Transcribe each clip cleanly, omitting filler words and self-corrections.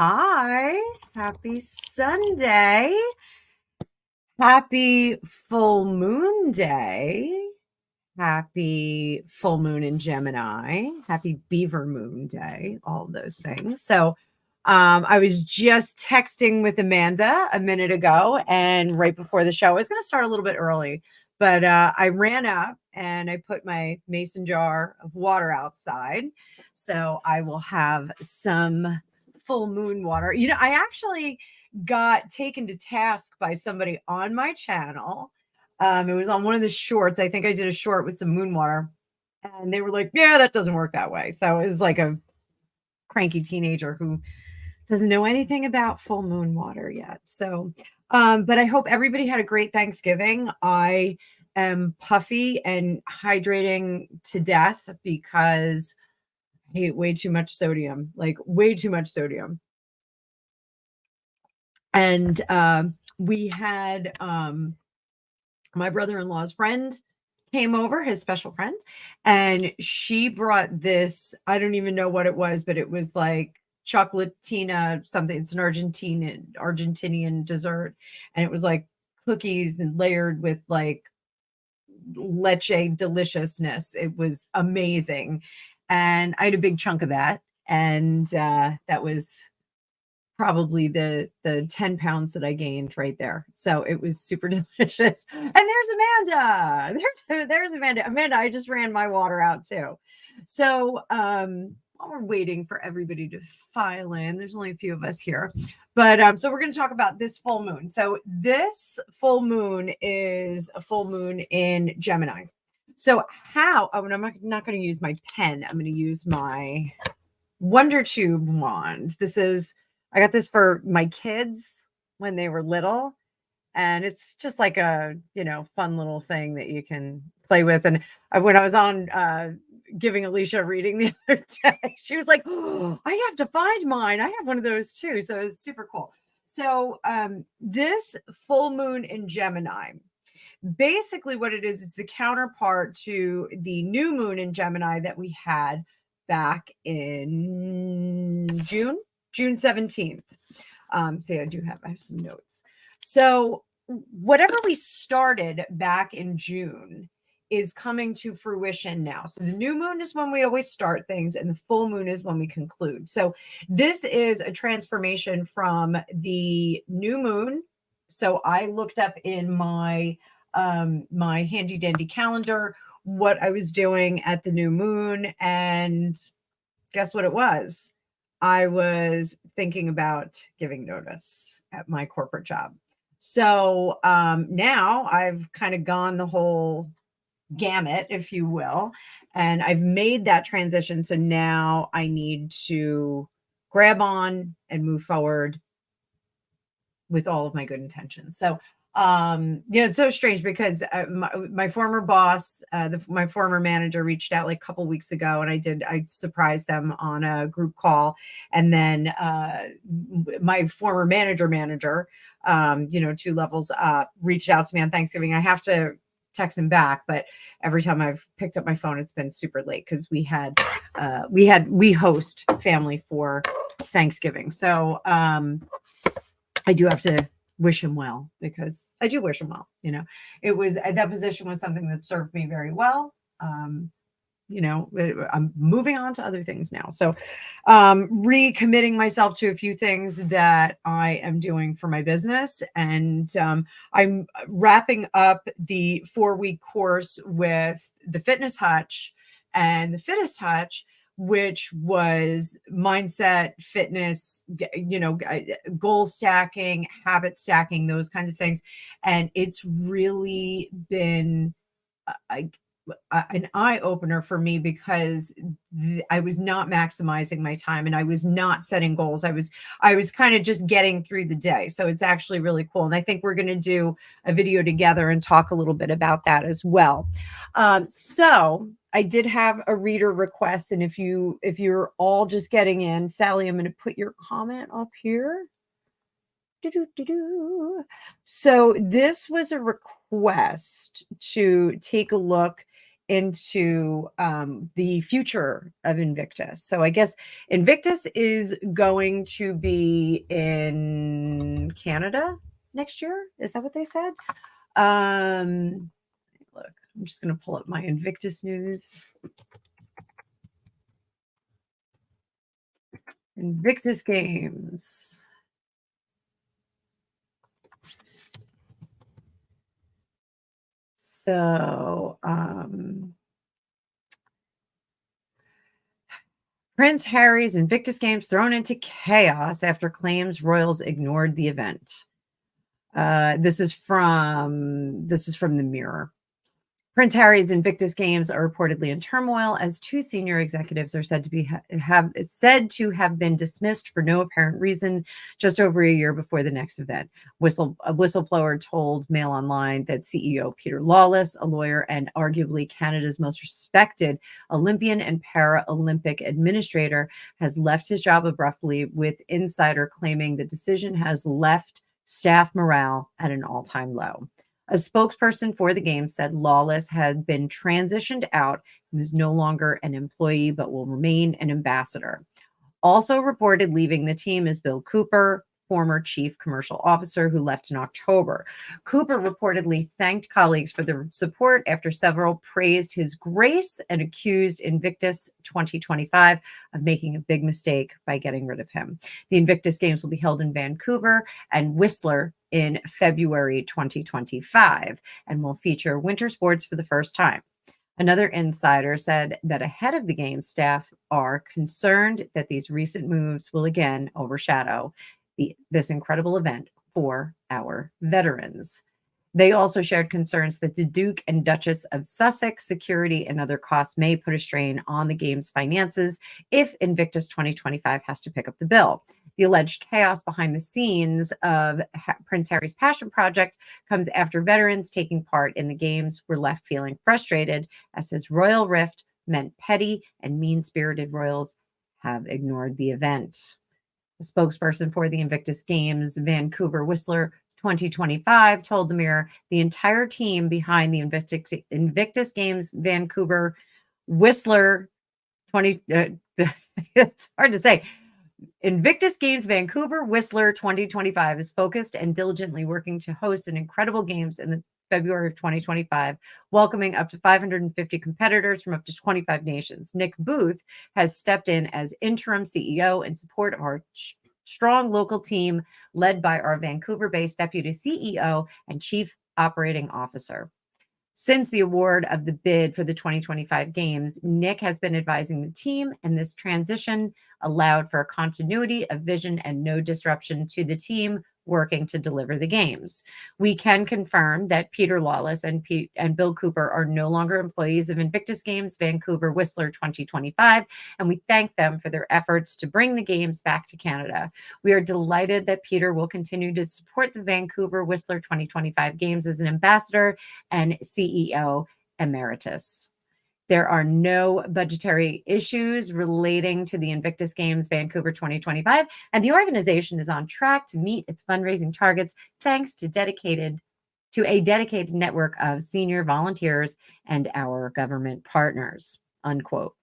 Hi, happy Sunday. Happy full moon day. Happy full moon in Gemini. Happy beaver moon day. All of those things. So, I was just texting with Amanda a minute ago, and right before the show, I was going to start a little bit early, but I ran up and I put my mason jar of water outside. So I will have some full moon water. I actually got taken to task by somebody on my channel. It was on one of the shorts. I think I did a short with some moon water, and they were like, yeah, that doesn't work that way. So it was like a cranky teenager who doesn't know anything about full moon water yet. So, but I hope everybody had a great Thanksgiving. I am puffy and hydrating to death because I ate way too much sodium, like way too much sodium. And we had my brother-in-law's friend came over, his special friend, and she brought this, I don't even know what it was, but it was like chocolatina something. It's an Argentinian dessert, and it was like cookies and layered with like leche deliciousness. It was amazing, and I had a big chunk of that, and that was probably the 10 pounds that I gained right there. So it was super delicious. And there's Amanda. There's Amanda. Amanda, I just ran my water out too. So while we're waiting for everybody to file in, there's only a few of us here. But so we're going to talk about this full moon. So this full moon is a full moon in Gemini. So I'm not going to use my pen. I'm going to use my Wonder Tube wand. I got this for my kids when they were little, and it's just like a, fun little thing that you can play with. And when I was on giving Alicia a reading the other day, she was like, oh, I have to find mine. I have one of those too. So it's super cool. So this full moon in Gemini, basically what it is the counterpart to the new moon in Gemini that we had back in June 17th. See, I have some notes. So whatever we started back in June is coming to fruition now. So the new moon is when we always start things, and the full moon is when we conclude. So this is a transformation from the new moon. So I looked up in my my handy dandy calendar what I was doing at the new moon, and guess what it was? I was thinking about giving notice at my corporate job. So now I've kind of gone the whole gamut, if you will, and I've made that transition. So now I need to grab on and move forward with all of my good intentions. So it's so strange because my former boss, my former manager reached out like a couple weeks ago, and I surprised them on a group call. And then my former manager, 2 levels up, reached out to me on Thanksgiving. I have to text him back, but every time I've picked up my phone, it's been super late because we host family for Thanksgiving. So I do have to wish him well, because I do wish him well. That position was something that served me very well. I'm moving on to other things now. So recommitting myself to a few things that I am doing for my business. And I'm wrapping up the 4-week course with the Fitness Hutch, and the Fittest Hutch, which was mindset, fitness, goal stacking, habit stacking, those kinds of things. And it's really been an eye opener for me, because I was not maximizing my time, and I was not setting goals. I was kind of just getting through the day. So it's actually really cool. And I think we're going to do a video together and talk a little bit about that as well. So I did have a reader request. And if you're all just getting in, Sally, I'm going to put your comment up here. So this was a request to take a look into the future of Invictus. So I guess Invictus is going to be in Canada next year. Is that what they said? Look, I'm just going to pull up my Invictus news. Invictus Games. So, Prince Harry's Invictus Games thrown into chaos after claims royals ignored the event. This is from the Mirror. Prince Harry's Invictus Games are reportedly in turmoil as two senior executives are said to have been dismissed for no apparent reason just over a year before the next event. A whistleblower told Mail Online that CEO Peter Lawless, a lawyer and arguably Canada's most respected Olympian and Paralympic administrator, has left his job abruptly, with insider claiming the decision has left staff morale at an all-time low. A spokesperson for the game said Lawless had been transitioned out and was no longer an employee but will remain an ambassador. Also reported leaving the team is Bill Cooper, former chief commercial officer who left in October. Cooper reportedly thanked colleagues for their support after several praised his grace and accused Invictus 2025 of making a big mistake by getting rid of him. The Invictus Games will be held in Vancouver and Whistler in February 2025 and will feature winter sports for the first time. Another insider said that ahead of the game, staff are concerned that these recent moves will again overshadow this incredible event for our veterans. They also shared concerns that the Duke and Duchess of Sussex security and other costs may put a strain on the game's finances if Invictus 2025 has to pick up the bill. The alleged chaos behind the scenes of Prince Harry's passion project comes after veterans taking part in the games were left feeling frustrated as his royal rift meant petty and mean-spirited royals have ignored the event. A spokesperson for the Invictus Games Vancouver Whistler 2025 told the Mirror the entire team behind the Invictus Games Vancouver Whistler 20 it's hard to say. Invictus Games Vancouver Whistler 2025 is focused and diligently working to host an incredible games in the February of 2025, welcoming up to 550 competitors from up to 25 nations. Nick Booth has stepped in as interim CEO in support of our strong local team led by our Vancouver-based deputy CEO and chief operating officer. Since the award of the bid for the 2025 games, Nick has been advising the team, and this transition allowed for a continuity of vision and no disruption to the team working to deliver the games. We can confirm that Peter Lawless and Bill Cooper are no longer employees of Invictus Games Vancouver Whistler 2025, and we thank them for their efforts to bring the games back to Canada. We are delighted that Peter will continue to support the Vancouver Whistler 2025 games as an ambassador and CEO emeritus. There are no budgetary issues relating to the Invictus Games Vancouver 2025, and the organization is on track to meet its fundraising targets thanks to a dedicated network of senior volunteers and our government partners, unquote.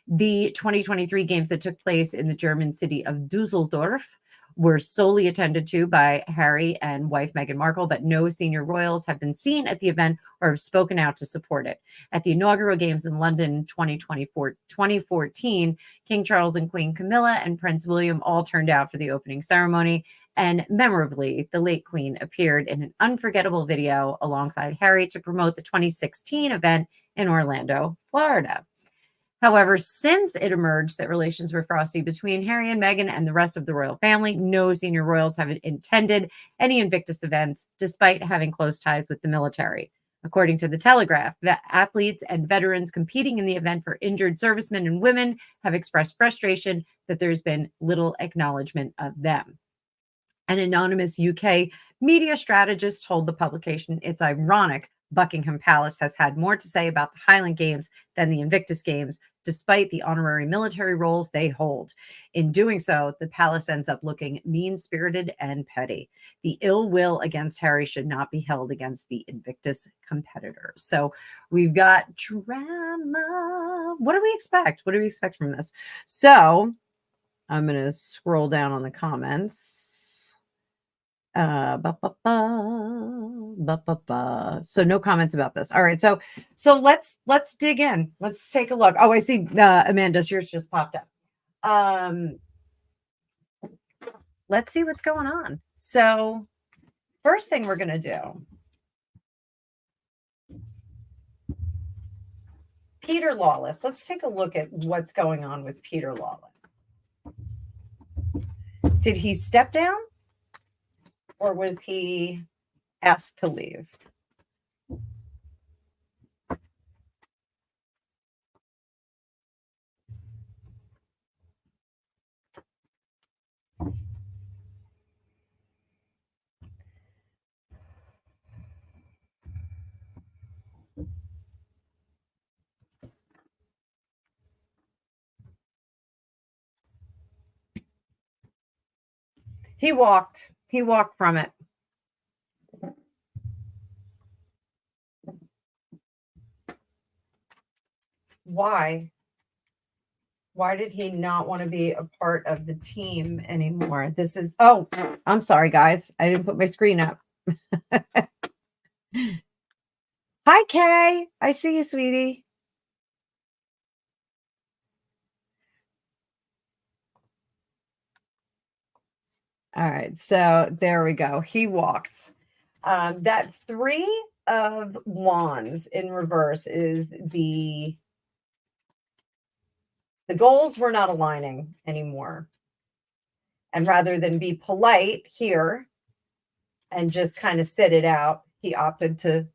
The 2023 games that took place in the German city of Dusseldorf were solely attended to by Harry and wife Meghan Markle, but no senior royals have been seen at the event or have spoken out to support it. At the inaugural games in London 2014, King Charles and Queen Camilla and Prince William all turned out for the opening ceremony, and memorably, the late Queen appeared in an unforgettable video alongside Harry to promote the 2016 event in Orlando, Florida. However, since it emerged that relations were frosty between Harry and Meghan and the rest of the royal family, no senior royals have attended any Invictus events, despite having close ties with the military. According to The Telegraph, athletes and veterans competing in the event for injured servicemen and women have expressed frustration that there's been little acknowledgement of them. An anonymous UK media strategist told the publication it's ironic Buckingham Palace has had more to say about the Highland Games than the Invictus Games, despite the honorary military roles they hold. In doing so, the palace ends up looking mean-spirited and petty. The ill will against Harry should not be held against the Invictus competitors. So we've got drama. What do we expect? What do we expect from this? So I'm going to scroll down on the comments. So no comments about this. All right. So let's dig in. Let's take a look. Oh, I see Amanda's, yours just popped up. Let's see what's going on. So first thing we're going to do, Peter Lawless. Let's take a look at what's going on with Peter Lawless. Did he step down or was he asked to leave? He walked from it. Why? Why did he not want to be a part of the team anymore? This is, oh, I'm sorry, guys. I didn't put my screen up. Hi, Kay. I see you, sweetie. All right. So there we go. He walked. That 3 of Wands in reverse is the goals were not aligning anymore. And rather than be polite here and just kind of sit it out, he opted to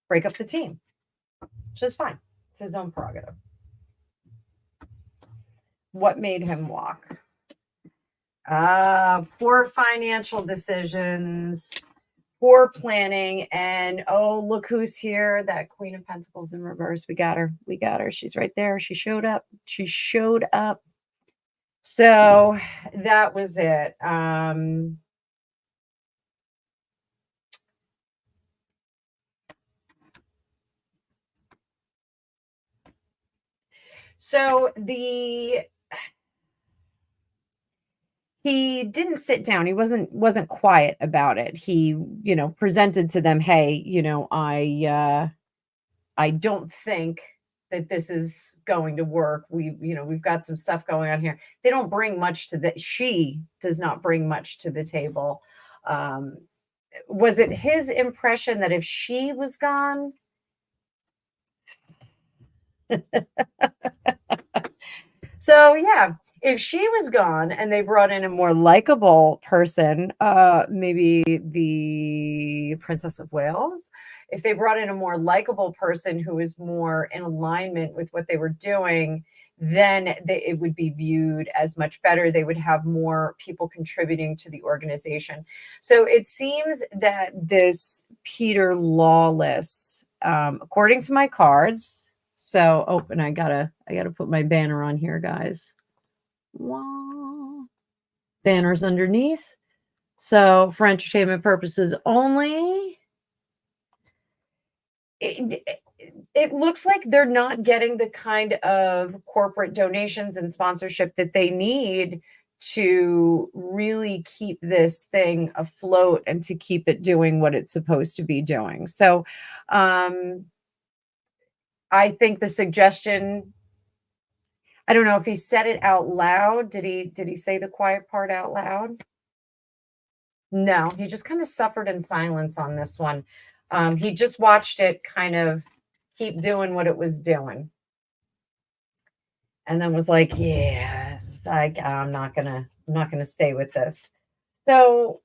break up the team, which is fine. It's his own prerogative. What made him walk? Poor financial decisions, poor planning, and oh, look who's here. That Queen of Pentacles in reverse. We got her. We got her. She's right there. She showed up. She showed up. So that was it. So he didn't sit down. He wasn't quiet about it. He, presented to them, hey, I don't think that this is going to work. We've got some stuff going on here. They don't bring much to she does not bring much to the table. Was it his impression that if she was gone, so yeah, if she was gone and they brought in a more likable person, maybe the Princess of Wales, if they brought in a more likable person who was more in alignment with what they were doing, then it would be viewed as much better. They would have more people contributing to the organization. So it seems that this Peter Lawless, according to my cards, so, oh, and I gotta put my banner on here, guys. Wow. Banners underneath. So, for entertainment purposes only. It looks like they're not getting the kind of corporate donations and sponsorship that they need to really keep this thing afloat and to keep it doing what it's supposed to be doing. So, I think the suggestion, I don't know if he said it out loud. Did he say the quiet part out loud? No, he just kind of suffered in silence on this one. He just watched it kind of keep doing what it was doing. And then was like, yes, I'm not gonna stay with this. So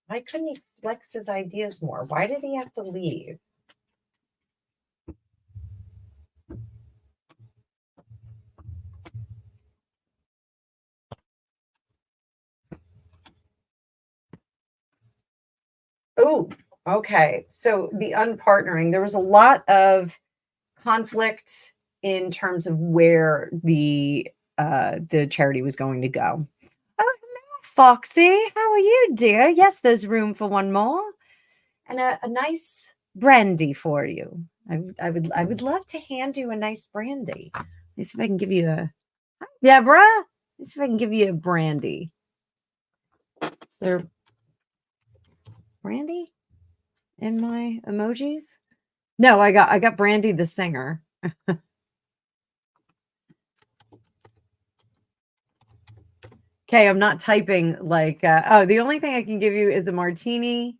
why couldn't he flex his ideas more? Why did he have to leave? Oh, Okay. So the unpartnering, there was a lot of conflict in terms of where the charity was going to go. Oh, hello, Foxy. How are you, dear? Yes, there's room for one more. And a nice brandy for you. I would love to hand you a nice brandy. Let me see if I can give you a Hi, Deborah. Let me see if I can give you a brandy. Is there brandy in my emojis? No, I got Brandy the singer. Okay, I'm not typing like oh, the only thing I can give you is a martini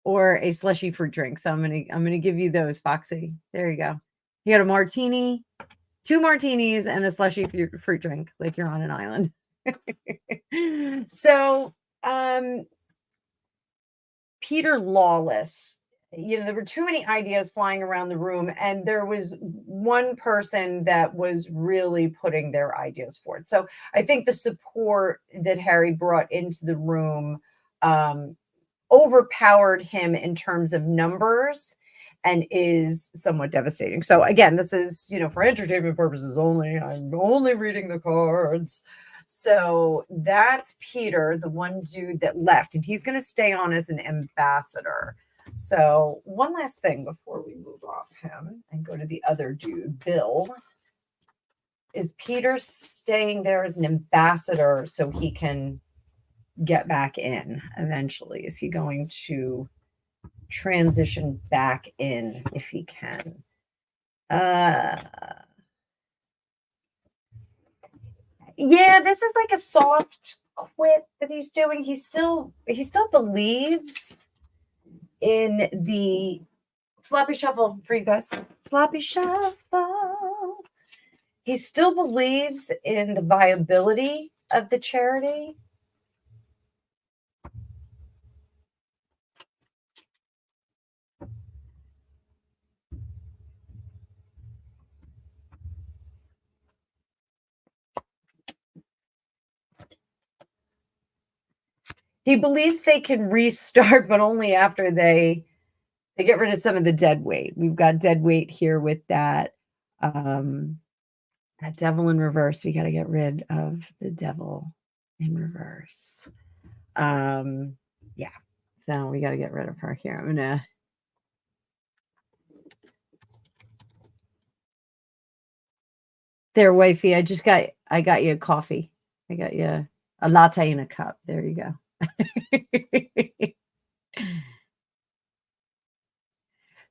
or a slushy fruit drink. So I'm gonna give you those, Foxy. There you go. You got a martini, 2 martinis, and a slushy fruit drink, like you're on an island. So, Peter Lawless, there were too many ideas flying around the room, and there was one person that was really putting their ideas forward. So I think the support that Harry brought into the room overpowered him in terms of numbers and is somewhat devastating. So again, this is, for entertainment purposes only. I'm only reading the cards. So that's Peter, the one dude that left, and he's going to stay on as an ambassador. So one last thing before we move off him and go to the other dude, Bill. Is Peter staying there as an ambassador so he can get back in eventually? Is he going to transition back in if he can? Yeah, this is like a soft quit that he's doing. He still believes in the sloppy shuffle for you guys. Sloppy shuffle. He still believes in the viability of the charity. He believes they can restart, but only after they get rid of some of the dead weight. We've got dead weight here with that that devil in reverse. We got to get rid of the devil in reverse. Yeah. So we got to get rid of her here. I'm gonna there, wifey. I got you a coffee. I got you a latte in a cup. There you go.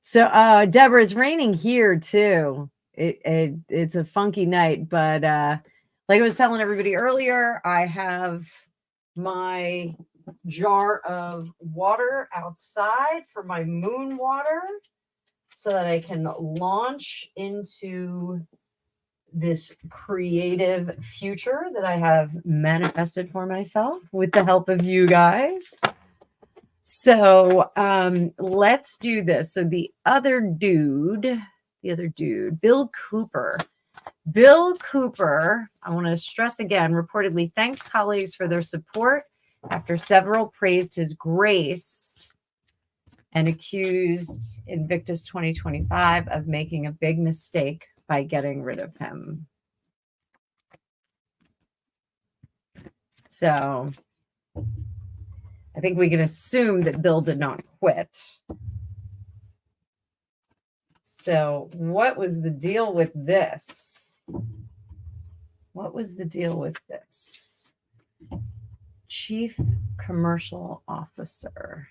So, Deborah, it's raining here too. It's a funky night, but like I was telling everybody earlier, I have my jar of water outside for my moon water so that I can launch into this creative future that I have manifested for myself with the help of you guys. So let's do this. So the other dude, Bill Cooper. Bill Cooper, I want to stress again, reportedly thanked colleagues for their support after several praised his grace and accused Invictus 2025 of making a big mistake by getting rid of him. So I think we can assume that Bill did not quit. So what was the deal with this? What was the deal with this? Chief Commercial Officer.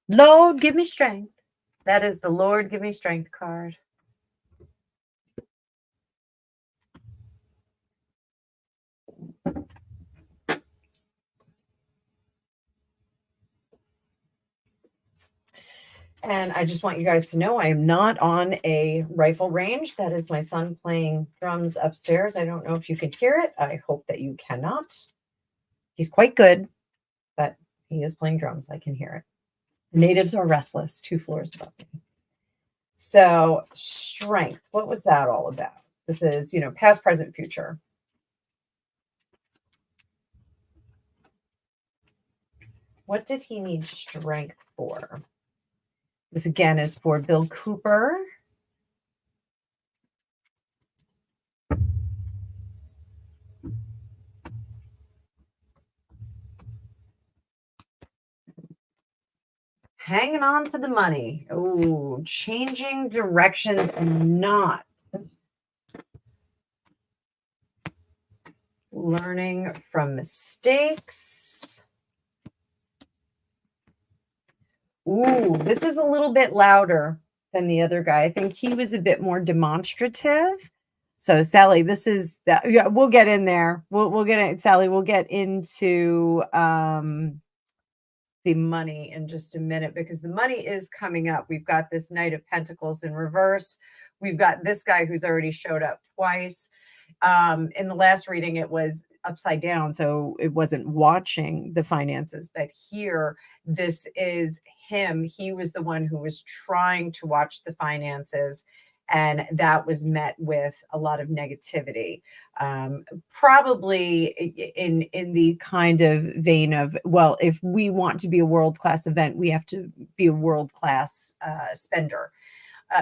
Lord, give me strength. That is the Lord, give me strength card. And I just want you guys to know I am not on a rifle range. That is my son playing drums upstairs. I don't know if you can hear it. I hope that you cannot. He's quite good, but he is playing drums. I can hear it. The natives are restless, 2 floors above me. So strength, what was that all about? This is, past, present, future. What did he need strength for? This again is for Bill Cooper. Hanging on to the money. Oh, changing directions and not learning from mistakes. Ooh, this is a little bit louder than the other guy. I think he was a bit more demonstrative. So Sally, this is that. Yeah, we'll get in there. We'll get in, Sally. We'll get into the money in just a minute, because the money is coming up. We've got this Knight of Pentacles in reverse. We've got this guy who's already showed up twice. In the last reading, it was upside down, so it wasn't watching the finances. But here, this is him. He was the one who was trying to watch the finances, and that was met with a lot of negativity. Probably in the kind of vein of, well, if we want to be a world-class event, we have to be a world-class spender.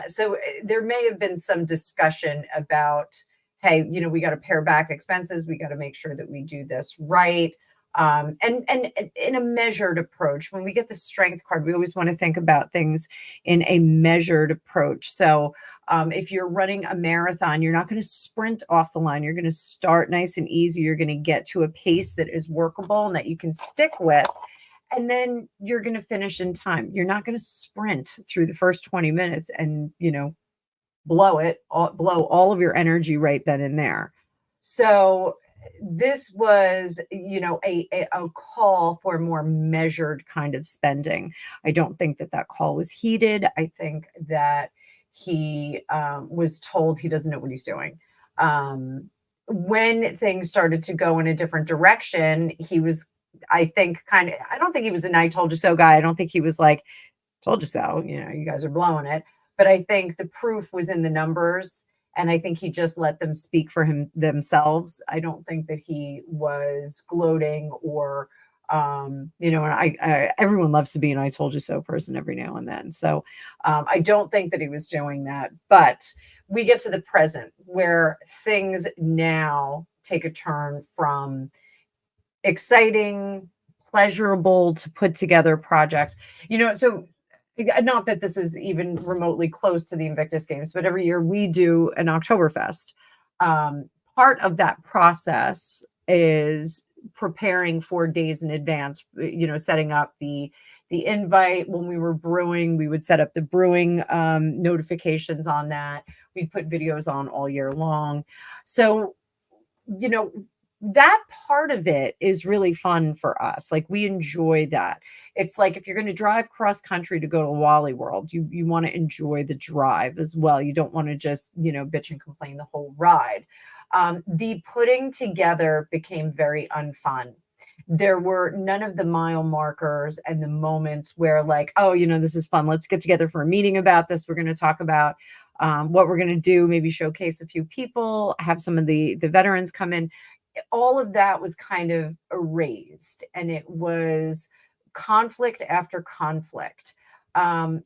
So there may have been some discussion about, hey, we got to pare back expenses. We got to make sure that we do this right. And in a measured approach. When we get the strength card, we always want to think about things in a measured approach. So if you're running a marathon, you're not going to sprint off the line. You're going to start nice and easy. You're going to get to a pace that is workable and that you can stick with. And then you're going to finish in time. You're not going to sprint through the first 20 minutes and, blow all of your energy right then and there. So this was, a call for more measured kind of spending. I don't think that call was heated. I think that he was told he doesn't know what he's doing. When things started to go in a different direction, he was, I think, I don't think he was an I told you so guy. I don't think he was like, told you so, you guys are blowing it. But I think the proof was in the numbers. And I think he just let them speak for themselves. I don't think that he was gloating or, and everyone loves to be an I told you so person every now and then. So I don't think that he was doing that. But we get to the present where things now take a turn from exciting, pleasurable to put together projects. So not that this is even remotely close to the Invictus Games, but every year we do an Oktoberfest. Part of that process is preparing 4 days in advance, setting up the invite. When we were brewing, we would set up the brewing notifications on that. We'd put videos on all year long. So, that part of it is really fun for us. Like, we enjoy that. It's like if you're going to drive cross country to go to Wally World, you want to enjoy the drive as well. You don't want to just, bitch and complain the whole ride. The putting together became very unfun. There were none of the mile markers and the moments where, like, oh, this is fun. Let's get together for a meeting about this. We're going to talk about what we're going to do, maybe showcase a few people, have some of the veterans come in. All of that was kind of erased, and it was conflict after conflict.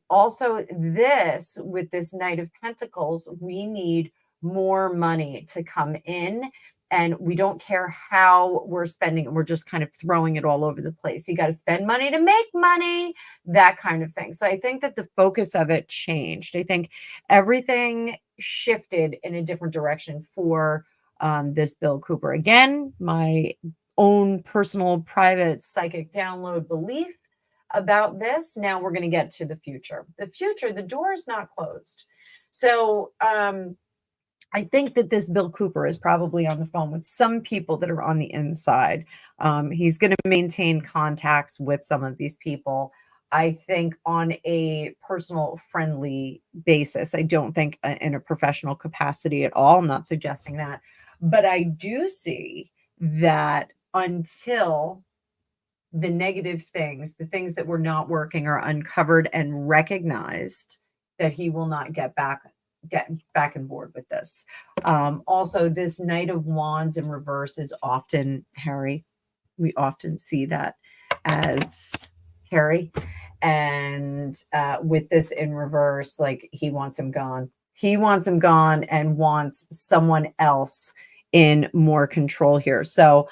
Also, with this Knight of Pentacles, we need more money to come in, and we don't care how we're spending it. We're just kind of throwing it all over the place. You got to spend money to make money, that kind of thing. So I think that the focus of it changed. I think everything shifted in a different direction for this Bill Cooper. Again, my own personal private psychic download belief about this. Now we're going to get to the future. The future, the door is not closed. So I think that this Bill Cooper is probably on the phone with some people that are on the inside. He's going to maintain contacts with some of these people, I think, on a personal friendly basis. I don't think in a professional capacity at all. I'm not suggesting that. But I do see that until the negative things, the things that were not working, are uncovered and recognized, that he will not get back on board with this. Also, this Knight of Wands in reverse is often, Harry, we often see that as Harry. And with this in reverse, like he wants him gone. He wants him gone and wants someone else in more control here. So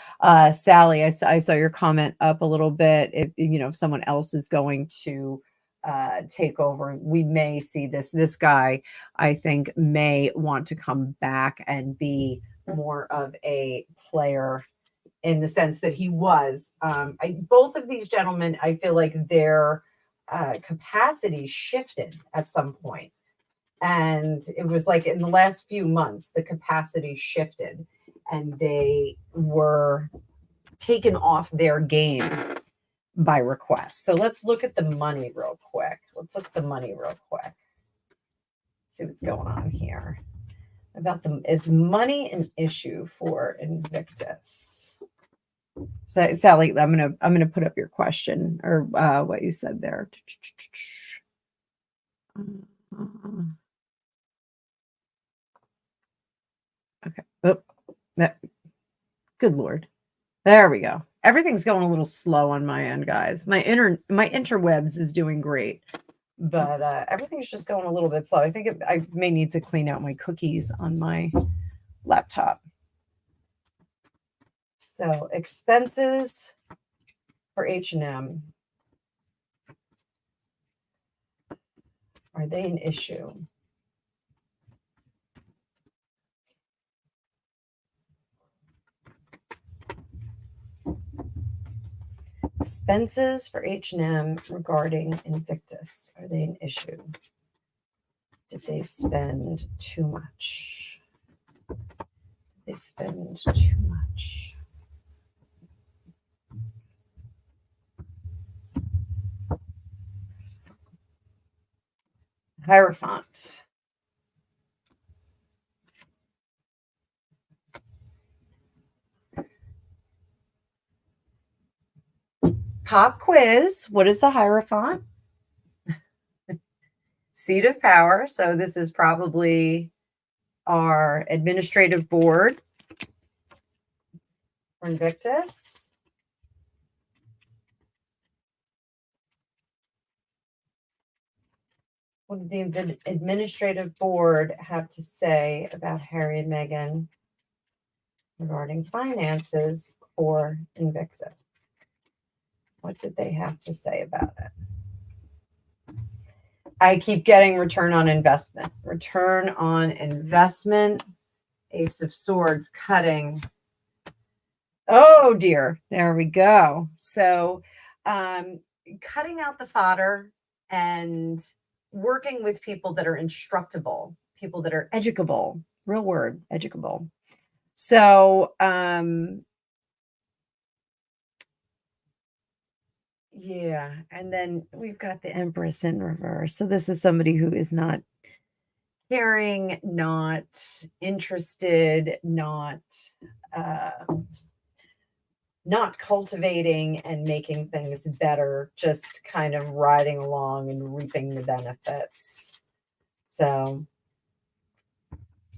Sally, I saw your comment up a little bit. If if someone else is going to take over, we may see this guy, I think, may want to come back and be more of a player in the sense that he was. Both of these gentlemen, I feel like their capacity shifted at some point. And it was like in the last few months, the capacity shifted and they were taken off their game by request. So let's look at the money real quick. See what's going on here. About them, is money an issue for Invictus? So Sally, I'm gonna put up your question or what you said there. Okay. Oh, that. Good Lord. There we go. Everything's going a little slow on my end, guys. My interwebs is doing great, but everything's just going a little bit slow. I think I may need to clean out my cookies on my laptop. So expenses for H&M, are they an issue? Expenses for H&M regarding Invictus, are they an issue? Did they spend too much? Hierophant. Pop quiz. What is the Hierophant? Seat of power. So this is probably our administrative board for Invictus. What did the administrative board have to say about Harry and Meghan regarding finances for Invictus? What did they have to say about it? I keep getting return on investment. Return on investment. Ace of Swords, cutting. Oh dear. There we go. So cutting out the fodder and working with people that are instructable, people that are educable. Real word, educable. So yeah, and then we've got the Empress in reverse. So this is somebody who is not caring, not interested, not cultivating and making things better, just kind of riding along and reaping the benefits. So,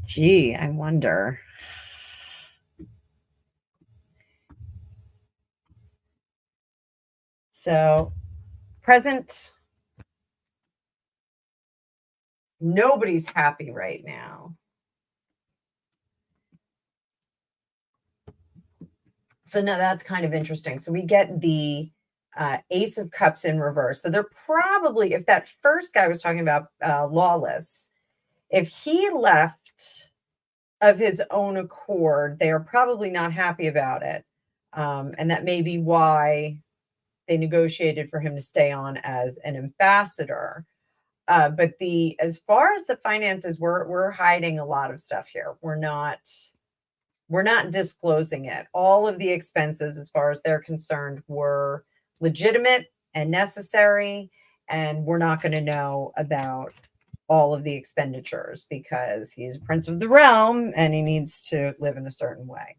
gee, I wonder. So, present, nobody's happy right now. So now that's kind of interesting. So we get the Ace of Cups in reverse. So they're probably, if that first guy was talking about Lawless, if he left of his own accord, they are probably not happy about it. And that may be why they negotiated for him to stay on as an ambassador. But as far as the finances, we're hiding a lot of stuff here. We're not disclosing it. All of the expenses, as far as they're concerned, were legitimate and necessary, and we're not going to know about all of the expenditures because he's Prince of the Realm and he needs to live in a certain way.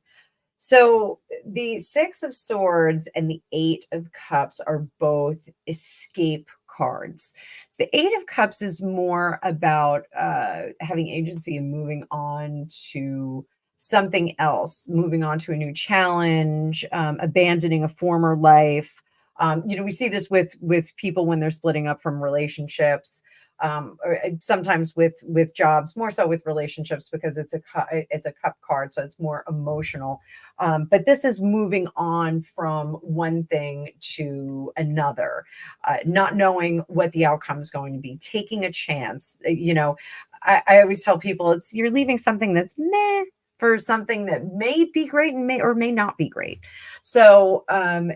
So the Six of Swords and the Eight of Cups are both escape cards. So the Eight of Cups is more about having agency and moving on to something else, moving on to a new challenge, abandoning a former life, We see this with people when they're splitting up from relationships, or sometimes with jobs, more so with relationships because it's a cup card, so it's more emotional. But this is moving on from one thing to another, not knowing what the outcome is going to be, taking a chance. I always tell people you're leaving something that's meh for something that may be great and may or may not be great. So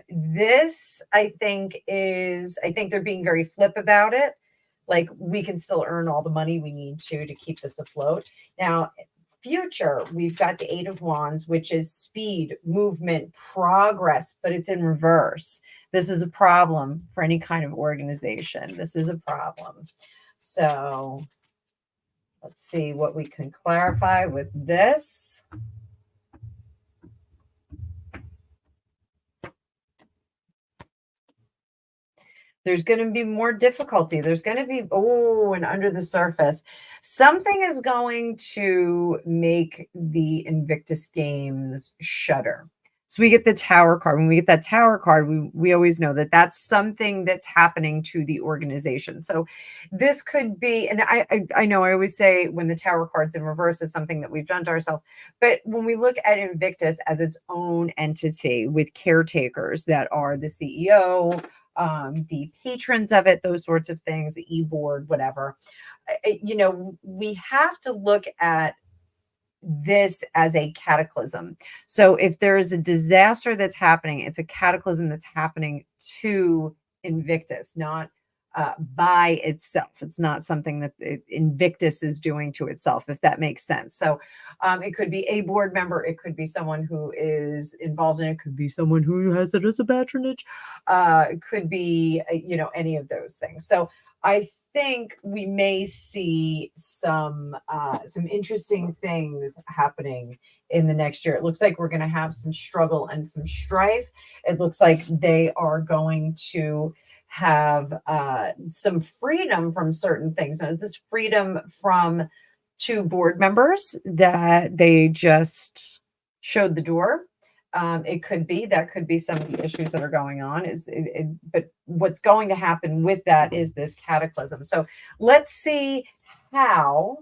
this I think they're being very flip about it. Like, we can still earn all the money we need to keep this afloat. Now, future, we've got the Eight of Wands, which is speed, movement, progress, but it's in reverse. This is a problem for any kind of organization. This is a problem. So let's see what we can clarify with this. There's going to be more difficulty. There's going to be, and under the surface, something is going to make the Invictus games shudder. So we get the Tower card. When we get that Tower card, we always know that that's something that's happening to the organization. So this could be, and I know I always say when the Tower card's in reverse, it's something that we've done to ourselves. But when we look at Invictus as its own entity with caretakers that are the CEO, the patrons of it, those sorts of things, the e-board, whatever, we have to look at this as a cataclysm. So if there is a disaster that's happening, it's a cataclysm that's happening to Invictus, not by itself. It's not something that Invictus is doing to itself, if that makes sense. So it could be a board member, it could be someone who is involved in it, could be someone who has it as a patronage, it could be any of those things. So I think we may see some interesting things happening in the next year. It looks like we're going to have some struggle and some strife. It looks like they are going to have some freedom from certain things. Now, is this freedom from two board members that they just showed the door? It could be some of the issues that are going on. But what's going to happen with that is this cataclysm. So let's see how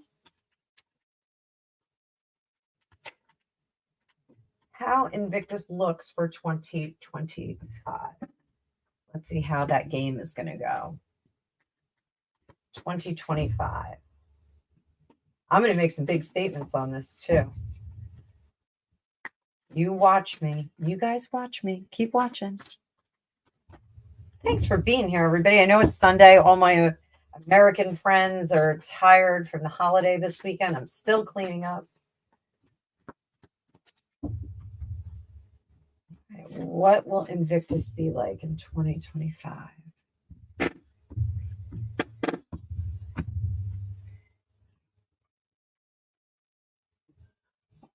Invictus looks for 2025. Let's see how that game is going to go. 2025. I'm going to make some big statements on this too. You watch me. You guys watch me. Keep watching. Thanks for being here, everybody. I know it's Sunday. All my American friends are tired from the holiday this weekend. I'm still cleaning up. Okay, what will Invictus be like in 2025? It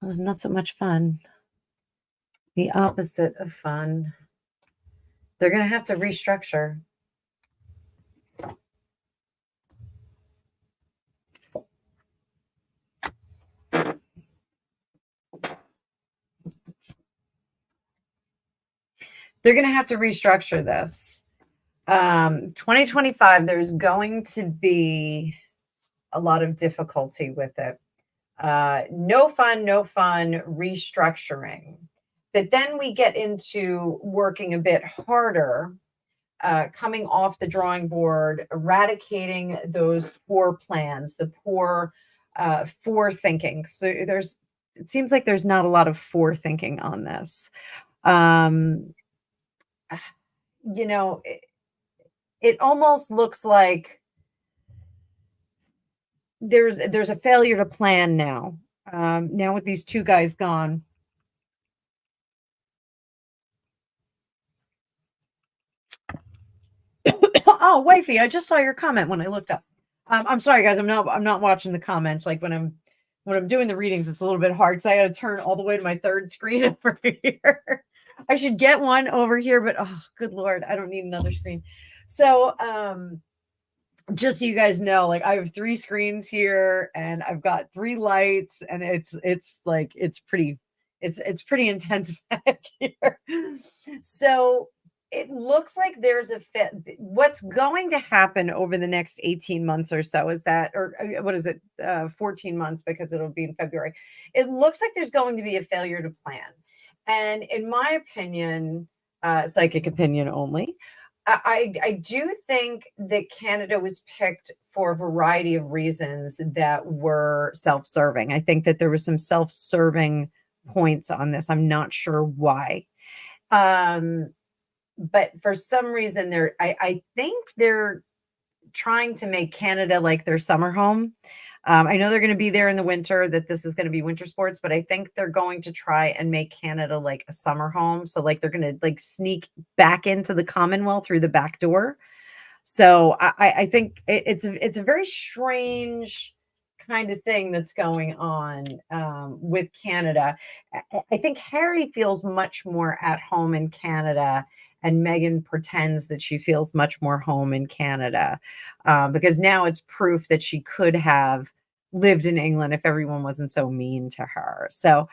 was not so much fun. The opposite of fun. They're going to have to restructure. They're going to have to restructure this. 2025, there's going to be a lot of difficulty with it. No fun, restructuring. But then we get into working a bit harder, coming off the drawing board, eradicating those poor plans, the poor forethinking. So it seems like there's not a lot of forethinking on this. It almost looks like there's a failure to plan now. Now with these two guys gone. Oh, wifey, I just saw your comment when I looked up. I'm sorry, guys. I'm not watching the comments. Like when I'm doing the readings, it's a little bit hard. So I got to turn all the way to my third screen over here. I should get one over here, but oh, good Lord, I don't need another screen. So, just so you guys know, like I have 3 screens here and I've got 3 lights and it's pretty intense back here. So it looks like there's a fit. What's going to happen over the next 18 months or so is that, or what is it, 14 months, because it'll be in February. It looks like there's going to be a failure to plan. And in my opinion, psychic opinion only, I do think that Canada was picked for a variety of reasons that were self-serving. I think that there was some self-serving points on this. I'm not sure why. But for some reason I think they're trying to make Canada like their summer home. I know they're going to be there in the winter, that this is going to be winter sports, but I think they're going to try and make Canada like a summer home. So like they're going to like sneak back into the Commonwealth through the back door. So I think it's a very strange kind of thing that's going on with Canada. I think Harry feels much more at home in Canada, and Megan pretends that she feels much more home in Canada, because now it's proof that she could have lived in England if everyone wasn't so mean to her. So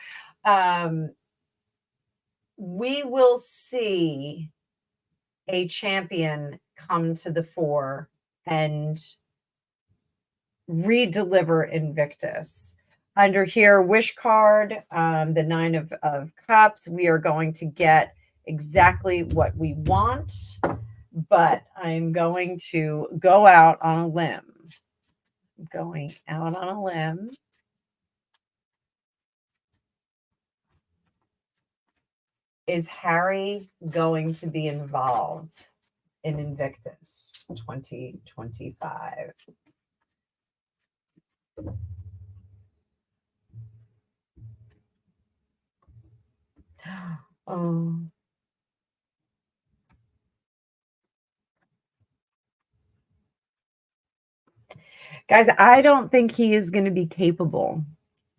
we will see a champion come to the fore and redeliver Invictus. Under here, wish card, the 9 of Cups, we are going to get exactly what we want, but I'm going to go out on a limb. Going out on a limb. Is Harry going to be involved in Invictus 2025? Guys, I don't think he is going to be capable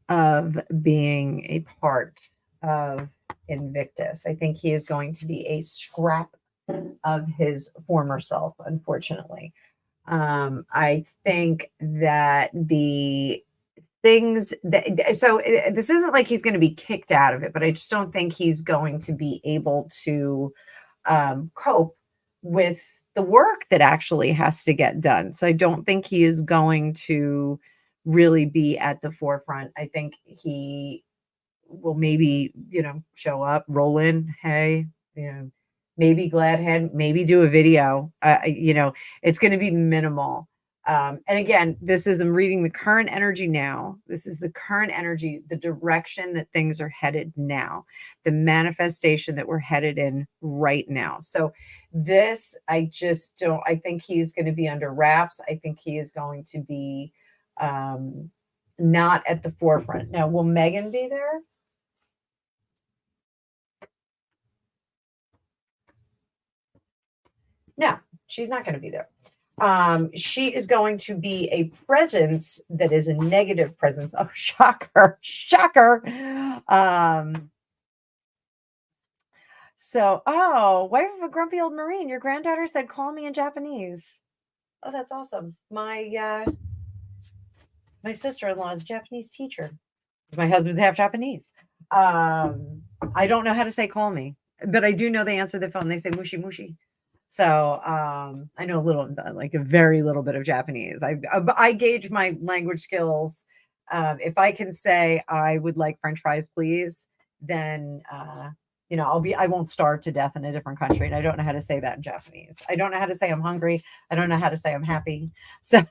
of being a part of Invictus. I think he is going to be a scrap of his former self, unfortunately. I think that the things that, so this isn't like he's going to be kicked out of it, but I just don't think he's going to be able to cope with the work that actually has to get done. So I don't think he is going to really be at the forefront. I think he will maybe, show up, roll in, hey, maybe glad hand, maybe do a video. It's going to be minimal. And again, I'm reading the current energy now. This is the current energy, the direction that things are headed now, the manifestation that we're headed in right now. So this, I think he's going to be under wraps. I think he is going to be not at the forefront. Now, will Megan be there? No, she's not going to be there. She is going to be a presence that is a negative presence. Oh, shocker. Wife of a grumpy old Marine, your granddaughter said, call me in Japanese. Oh, that's awesome. My sister-in-law is a Japanese teacher. My husband's half Japanese. I don't know how to say call me, but I do know they answer the phone. They say mushi mushi. So I know a little, like a very little bit of Japanese. I gauge my language skills. If I can say I would like French fries, please, then I won't starve to death in a different country. And I don't know how to say that in Japanese. I don't know how to say I'm hungry. I don't know how to say I'm happy. So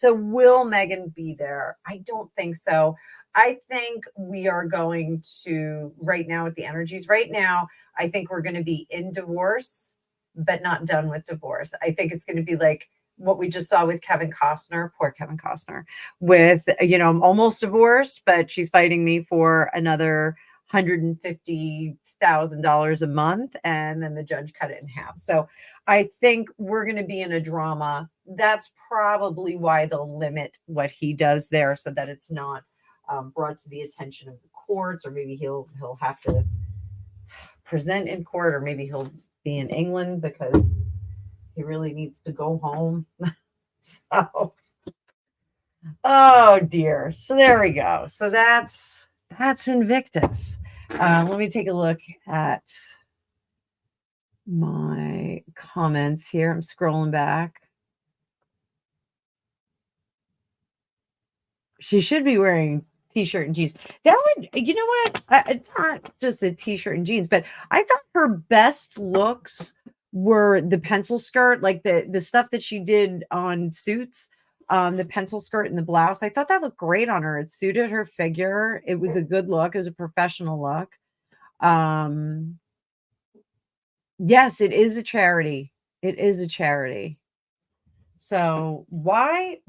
will Megan be there? I don't think so. I think we are going to, right now with the energies right now, I think we're going to be in divorce, but not done with divorce. I think it's going to be like what we just saw with Kevin Costner, poor Kevin Costner, with, I'm almost divorced, but she's fighting me for another $150,000 a month. And then the judge cut it in half. So I think we're going to be in a drama. That's probably why they'll limit what he does there, so that it's not brought to the attention of the courts, or maybe he'll have to present in court, or maybe he'll be in England because he really needs to go home. So, oh dear. So there we go. So that's Invictus. Let me take a look at my comments here. I'm scrolling back. She should be wearing t-shirt and jeans. That would, you know what? It's not just a t-shirt and jeans, but I thought her best looks were the pencil skirt, like the stuff that she did on Suits, the pencil skirt and the blouse. I thought that looked great on her. It suited her figure. It was a good look. It was a professional look. Yes, it is a charity. It is a charity. So why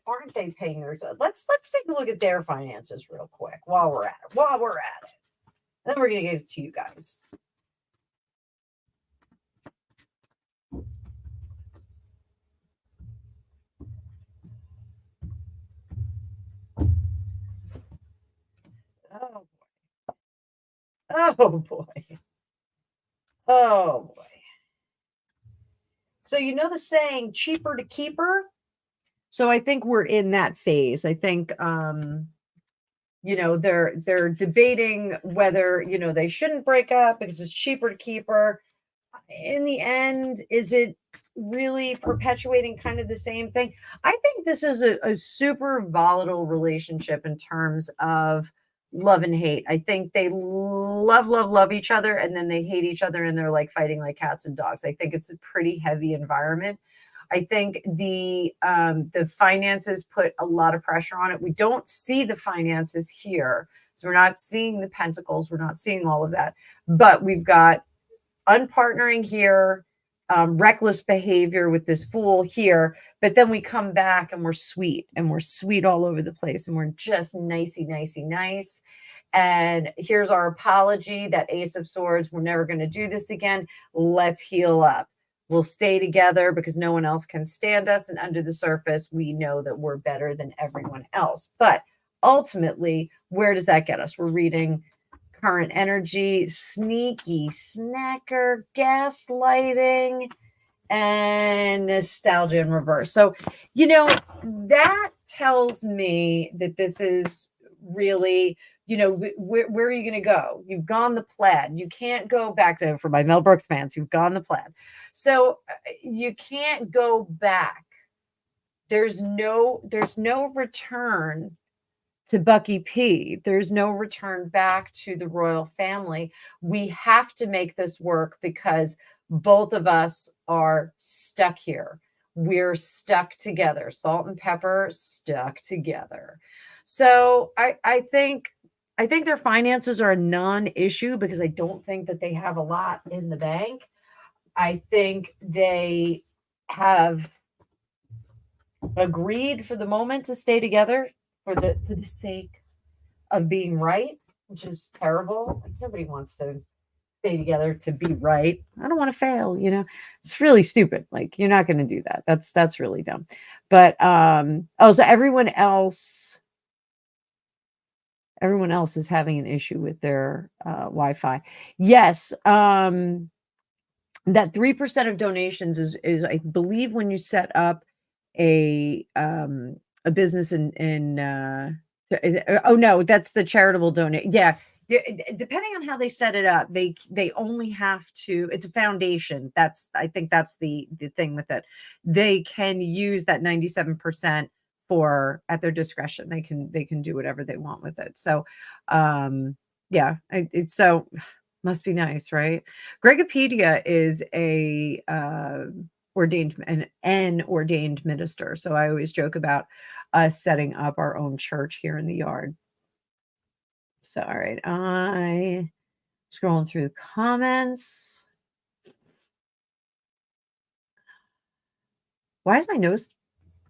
aren't they paying their? Let's take a look at their finances real quick while we're at it. Then we're gonna give it to you guys. Oh boy. Oh boy. Oh boy. So you know the saying, cheaper to keep her? So I think we're in that phase. I think they're debating whether, they shouldn't break up because it's cheaper to keep her. In the end, is it really perpetuating kind of the same thing? I think this is a super volatile relationship in terms of love and hate. I think they love each other, and then they hate each other, and they're like fighting like cats and dogs. I think it's a pretty heavy environment. I think the finances put a lot of pressure on it. We don't see the finances here, so we're not seeing the pentacles. We're not seeing all of that, but we've got unpartnering here, reckless behavior with this fool here, but then we come back and we're sweet all over the place, and we're just nicey nice. And here's our apology, that Ace of Swords, we're never going to do this again. Let's heal up. We'll stay together because no one else can stand us. And under the surface, we know that we're better than everyone else. But ultimately, where does that get us? We're reading current energy, sneaky, snacker, gaslighting, and nostalgia in reverse. So, that tells me that this is really, where are you going to go? You've gone the plaid. You can't go back to, for my Mel Brooks fans, you've gone the plaid. So you can't go back. There's no return to Bucky P. There's no return back to the royal family. We have to make this work because both of us are stuck here. We're stuck together. Salt and pepper stuck together. So I think their finances are a non-issue because I don't think that they have a lot in the bank. I think they have agreed for the moment to stay together for the sake of being right, which is terrible. Nobody wants to stay together to be right. I don't want to fail, It's really stupid. Like, you're not going to do that. That's really dumb. But so everyone else is having an issue with their Wi-Fi. Yes, that 3% of donations is I believe when you set up a business in oh no, that's the charitable donate. Yeah. Depending on how they set it up, they only have to, it's a foundation. I think that's the thing with it. They can use that 97% for at their discretion. They can do whatever they want with it. So yeah, it's so must be nice, right? Gregopedia is an ordained minister. So I always joke about us setting up our own church here in the yard. So, all right, I scrolling through the comments. Why is my nose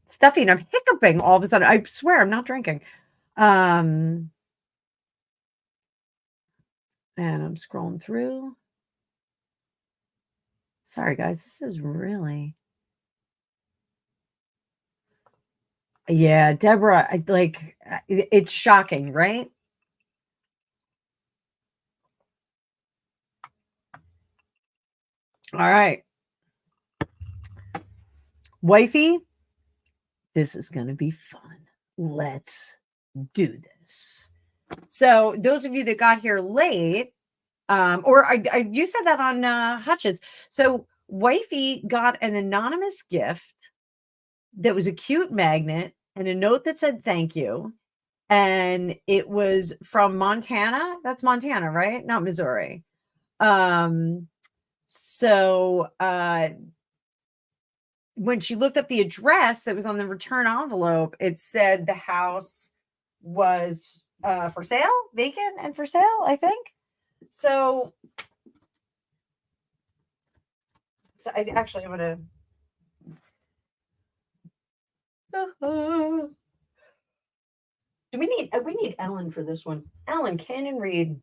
stuffy and I'm hiccuping all of a sudden? I swear I'm not drinking. And I'm scrolling through. Sorry, guys, this is really. Yeah, Deborah, it's shocking, right? All right. Wifey, this is going to be fun. Let's do this. So those of you that got here late, or you said that on Hutch's. So wifey got an anonymous gift that was a cute magnet and a note that said thank you. And it was from Montana. That's Montana, right? Not Missouri. Um, so when she looked up the address that was on the return envelope, it said the house was for sale, vacant and for sale, I think. So, I actually I'm gonna do we need Ellen for this one. Ellen, can and read.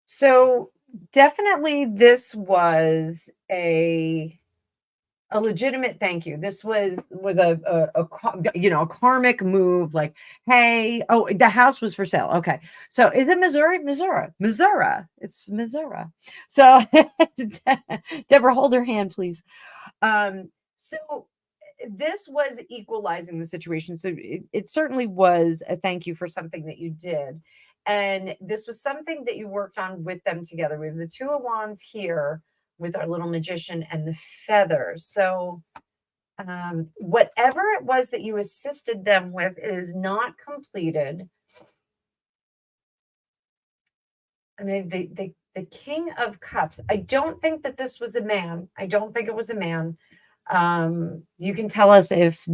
So definitely this was a legitimate thank you. This was a karmic move. Like, hey, oh, the house was for sale. Okay, so is it Missouri? Missouri. It's Missouri. So, Deborah, hold her hand, please. So this was equalizing the situation. So it certainly was a thank you for something that you did. And this was something that you worked on with them together. We have the Two of Wands here with our little magician and the feathers. So whatever it was that you assisted them with, it is not completed. And the King of Cups. I don't think that this was a man. I don't think it was a man. You can tell us if oh,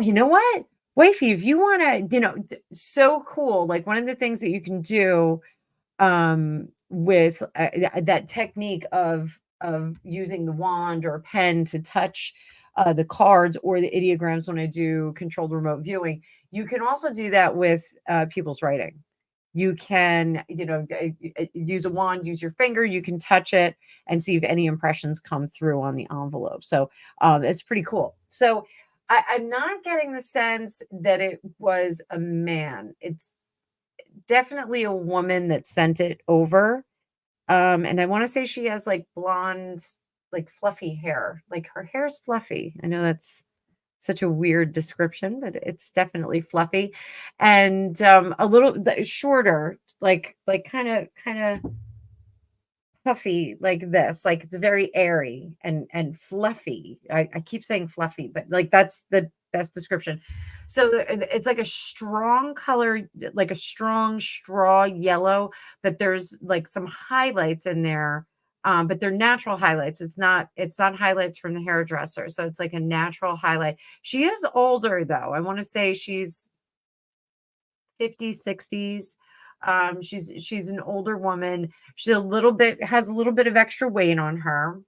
you know what? Wifey, if you want to, so cool. Like one of the things that you can do with that technique of using the wand or pen to touch the cards or the ideograms when I do controlled remote viewing, you can also do that with people's writing. You can, use a wand, use your finger, you can touch it and see if any impressions come through on the envelope. So it's pretty cool. So I'm not getting the sense that it was a man. It's definitely a woman that sent it over. And I want to say she has like blonde, like fluffy hair. Like her hair's fluffy. I know that's such a weird description, but it's definitely fluffy and a little shorter, like kind of puffy like this. Like it's very airy and fluffy. I keep saying fluffy, but like that's the best description. So it's like a strong color, like a strong straw yellow, but there's like some highlights in there. But they're natural highlights. It's not highlights from the hairdresser. So it's like a natural highlight. She is older though. I want to say she's 50s, 60s. She's an older woman. She's has a little bit of extra weight on her.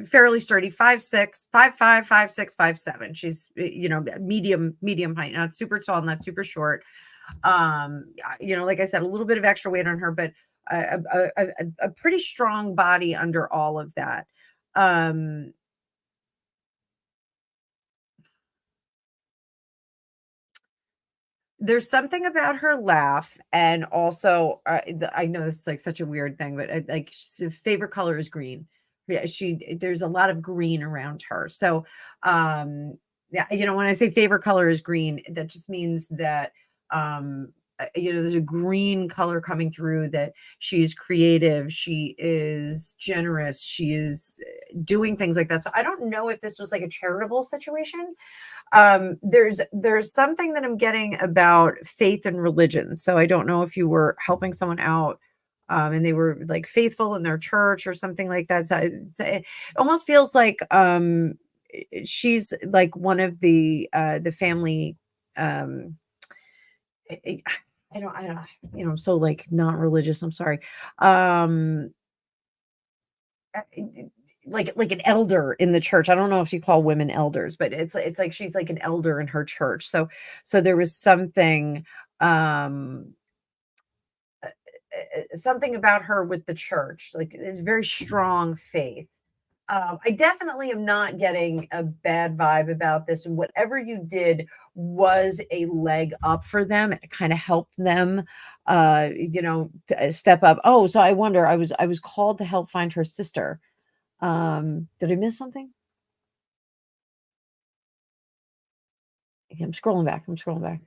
Fairly sturdy, 5'6", 5'5", 5'6", 5'7". She's medium height, not super tall, not super short. Like I said, a little bit of extra weight on her, but a pretty strong body under all of that. There's something about her laugh, and also, I know this is, like, such a weird thing, but, like, favorite color is green. Yeah, there's a lot of green around her, so, yeah, when I say favorite color is green, that just means that, there's a green color coming through, that she's creative, she is generous, she is doing things like that. So I don't know if this was, like, a charitable situation. There's something that I'm getting about faith and religion. So I don't know if you were helping someone out, and they were like faithful in their church or something like that. So it almost feels like she's like one of the family. um I, I don't I'm so like not religious, I'm sorry. um like an elder in the church. I don't know if you call women elders, but it's like she's like an elder in her church. So there was something um something about her with the church. Like it's very strong faith. I definitely am not getting a bad vibe about this. And whatever you did was a leg up for them. It kind of helped them, step up. Oh, so I wonder. I was called to help find her sister. Did I miss something? Okay, I'm scrolling back. I'm scrolling back.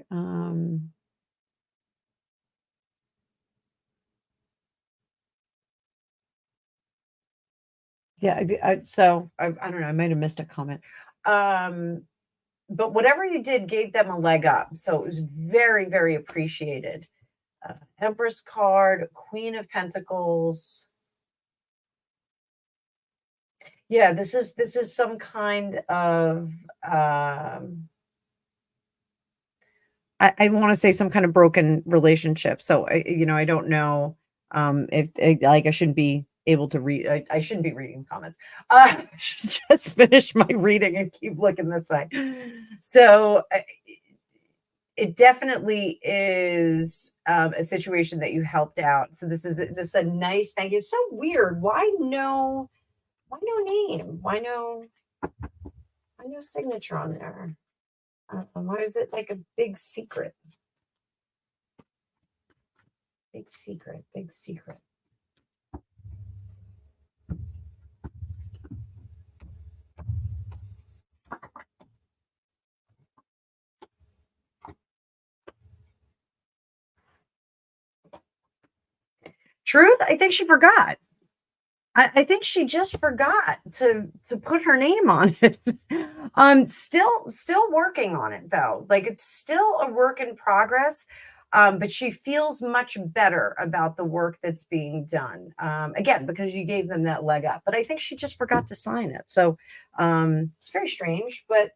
Yeah. I don't know. I might have missed a comment. Um, but whatever you did gave them a leg up. So it was very, very appreciated. Empress card, Queen of Pentacles. Yeah, this is some kind of I want to say some kind of broken relationship. So I don't know if like I shouldn't be able to read. I shouldn't be reading comments. I should just finish my reading and keep looking this way. So it definitely is a situation that you helped out. So this is a nice thing. It's so weird. Why no name? Why no signature on there? Why is it like a big secret? Big secret, big secret. Truth, I think she forgot. I think she just forgot to put her name on it. Still working on it though. Like it's still a work in progress. But she feels much better about the work that's being done. Again, because you gave them that leg up. But I think she just forgot to sign it. So it's very strange, but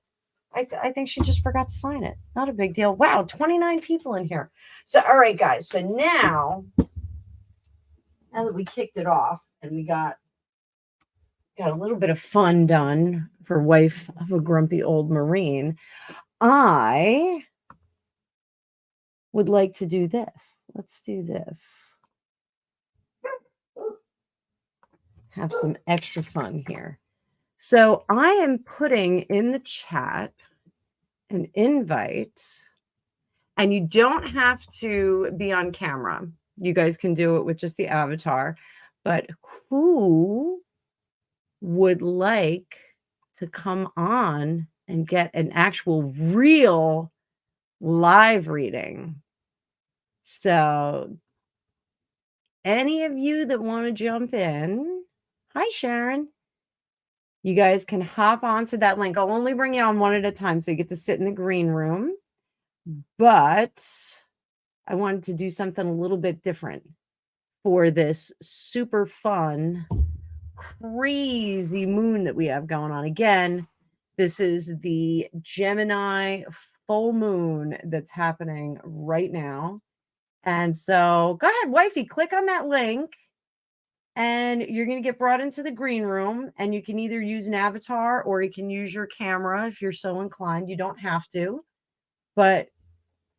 I think she just forgot to sign it. Not a big deal. Wow, 29 people in here. So all right, guys. So now that we kicked it off and we got a little bit of fun done for wife of a grumpy old Marine, I would like to do this. Let's do this. Have some extra fun here. So I am putting in the chat an invite, and you don't have to be on camera. You guys can do it with just the avatar. But who would like to come on and get an actual real live reading? So any of you that want to jump in, hi Sharon, you guys can hop onto that link. I'll only bring you on one at a time, so you get to sit in the green room. But I wanted to do something a little bit different for this super fun, crazy moon that we have going on. Again, this is the Gemini full moon that's happening right now. And so go ahead, wifey, click on that link and you're going to get brought into the green room, and you can either use an avatar or you can use your camera if you're so inclined. You don't have to, but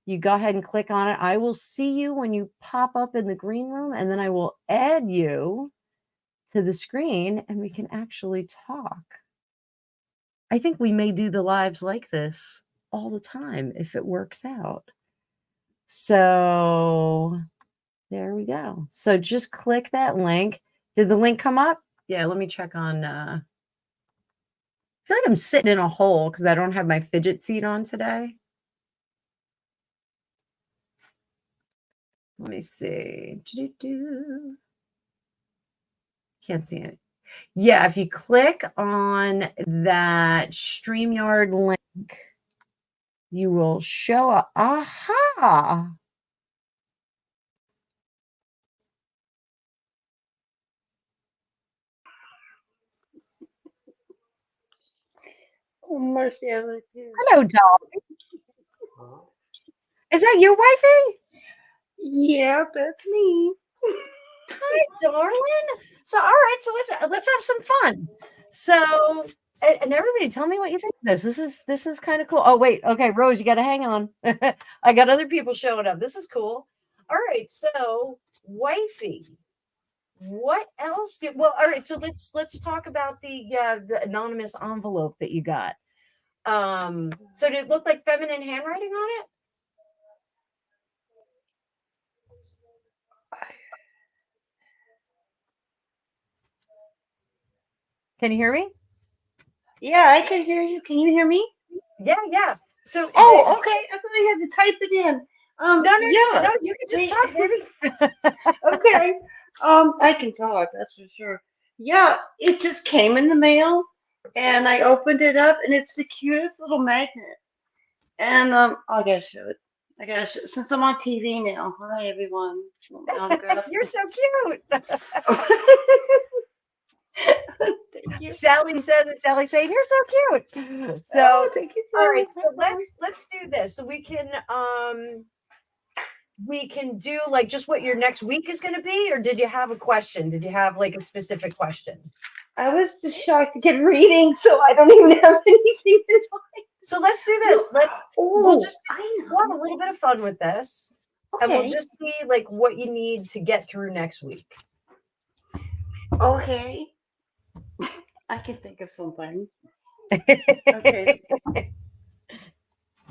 you go ahead and click on it. I will see you when you pop up in the green room, and then I will add you to the screen and we can actually talk. I think we may do the lives like this all the time if it works out. So there we go. So just click that link. Did the link come up? Yeah, let me check on I feel like I'm sitting in a hole because I don't have my fidget seat on today. Let me see. Can't see it. Yeah, if you click on that StreamYard link, you will show up. Aha! Oh, mercy, I like you. Hello, doll. Is that you, wifey? Yeah, that's me. Hi, darling. So, all right, right, so let's have some fun. So, and everybody, tell me what you think of this. This is kind of cool. Oh wait, okay, Rose, you got to hang on. I got other people showing up. This is cool. All right, so wifey, what else did? Well, all right, so let's talk about the anonymous envelope that you got. So did it look like feminine handwriting on it? Can you hear me? Yeah, I can hear you. Can you hear me? Yeah. So Oh, okay. I thought I had to type it in. no, Yeah. you can just They, talk, baby. okay. I can talk, that's for sure. Yeah, it just came in the mail and I opened it up and it's the cutest little magnet. And I gotta show it. I gotta show it since I'm on TV now. Hi everyone. You're so cute. Thank you. Sally saying you're so cute. So Oh, thank you, all right, Sally. so Hi. let's do this. So we can do like just what your next week is going to be, or did you have a question? Did you have like a specific question? I was just shocked to get reading, so I don't even have anything to talk. So let's do You, this. We'll oh, just I we'll have a know. little bit of fun with this, and we'll Okay. just see like what you need to get through next week. Okay. I can think of something. Okay.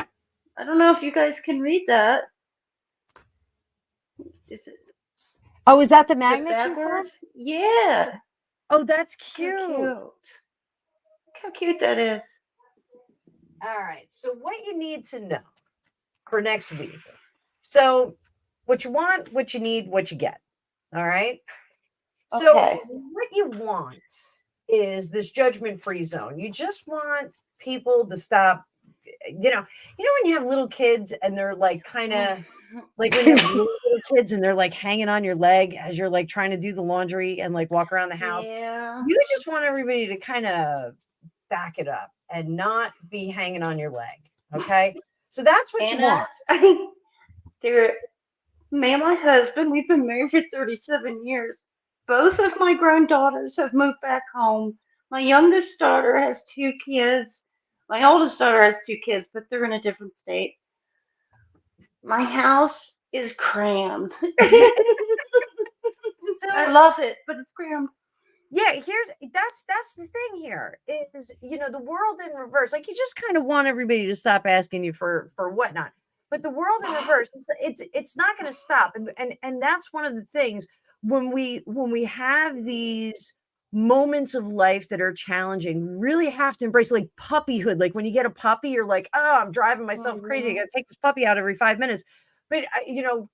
I don't know if you guys can read that. Is it Oh, is that the is it magnet you got? backwards? Yeah. Oh, that's Look how cute. cute. Look how cute that is. All right. So what you need to know for next week. So what you want, what you need, what you get. All right. So Okay. what you want is this judgment-free zone. You just want people to stop, when you have little kids and they're like kind of like when you have really little kids and they're like hanging on your leg as you're like trying to do the laundry and like walk around the house. Yeah. You just want everybody to kind of back it up and not be hanging on your leg. Okay. So that's what you Anna, want. I think there me and my husband, we've been married for 37 years. Both of my grown daughters have moved back home. My youngest daughter has 2 kids. My oldest daughter has 2 kids, but they're in a different state. My house is crammed. I So love it, but it's crammed. yeah, that's the thing here is the world in reverse. Like you just kind of want everybody to stop asking you for whatnot, but the world in reverse, it's not going to stop, and that's one of the things when we have these moments of life that are challenging, we really have to embrace like puppyhood. Like when you get a puppy, you're like, oh, I'm driving myself crazy. I got to take this puppy out every 5 minutes. But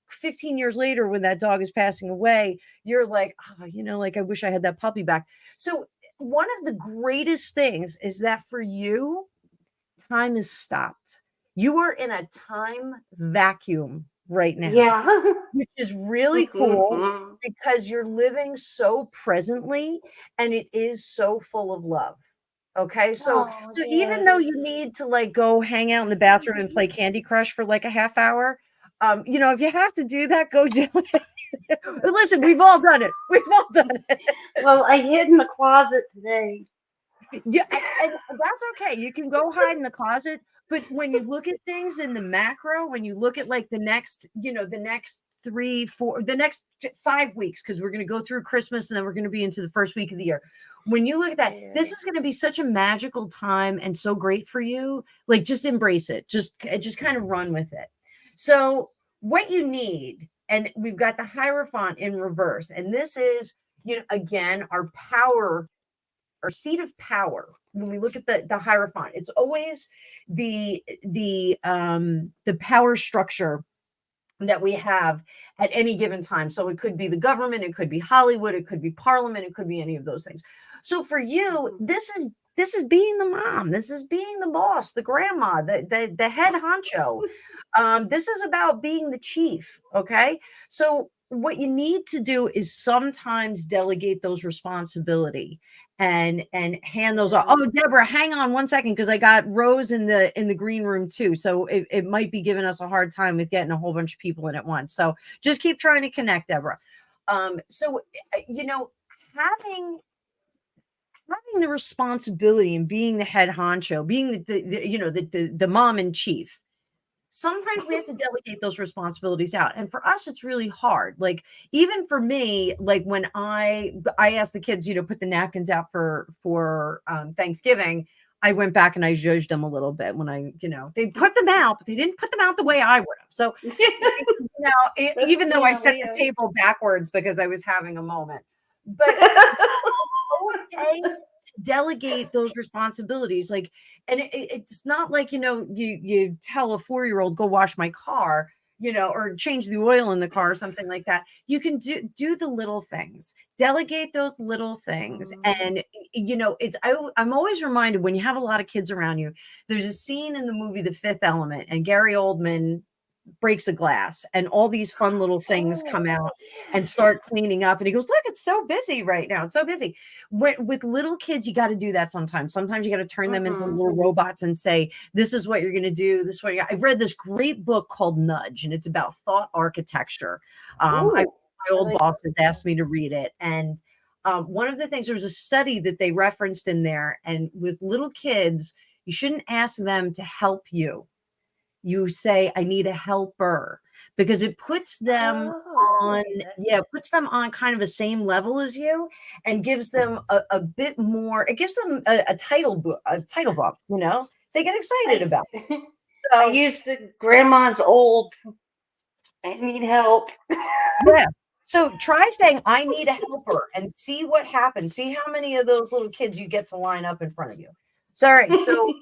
15 years later, when that dog is passing away, you're like, oh, like I wish I had that puppy back. So one of the greatest things is that for you, time is stopped. You are in a time vacuum right now, Yeah. which is really cool because you're living so presently and it is so full of love. Okay. So Oh, so even yeah. though you need to like go hang out in the bathroom and play Candy Crush for like a half hour, if you have to do that, go do it. Listen, we've all done it. We've all done it. Well, I hid in the closet today. Yeah, and that's okay. You can go hide in the closet, but when you look at things in the macro, when you look at like the next 3, 4, the next 5 weeks, because we're going to go through Christmas and then we're going to be into the first week of the year. When you look at that, Yeah. this is going to be such a magical time and so great for you. Like, just embrace it. Just kind of run with it. So, what you need, and we've got the Hierophant in reverse, and this is, again, our power or seat of power. When we look at the Hierophant, it's always the power structure that we have at any given time. So it could be the government, it could be Hollywood, it could be Parliament, it could be any of those things. So for you, this is being the mom, this is being the boss, the grandma, the head honcho. This is about being the chief. Okay. So what you need to do is sometimes delegate those responsibility and hand those off. Yeah. Oh, Deborah, hang on 1 second, because I got Rose in the green room too. So it might be giving us a hard time with getting a whole bunch of people in at once. So just keep trying to connect, Deborah. So having the responsibility and being the head honcho, being the mom in chief, sometimes we have to delegate those responsibilities out. And for us, it's really hard. Like, even for me, like when I asked the kids, put the napkins out for Thanksgiving, I went back and I judged them a little bit when they put them out, but they didn't put them out the way I would have. So, even though I set the table backwards because I was having a moment, but okay to delegate those responsibilities. Like, and it's not like, you tell a 4-year-old, go wash my car, or change the oil in the car or something like that. You can do the little things, delegate those little things. And, I'm always reminded, when you have a lot of kids around you, there's a scene in the movie, The Fifth Element, and Gary Oldman breaks a glass and all these fun little things come out and start cleaning up, and he goes, look, it's so busy right now, it's so busy. With little kids, you got to do that sometimes you got to turn them into little robots and say, this is what you're going to do, this is what I've read this great book called Nudge, and it's about thought architecture. My old boss has asked me to read it, and one of the things, there was a study that they referenced in there, and with little kids, you shouldn't ask them to help you. You say, I need a helper, because it puts them puts them on kind of the same level as you, and gives them a bit more, it gives them a title bump, they get excited about it. So, I use the grandma's old, I need help. yeah. So try saying, I need a helper, and see what happens. See how many of those little kids you get to line up in front of you. So, all right. So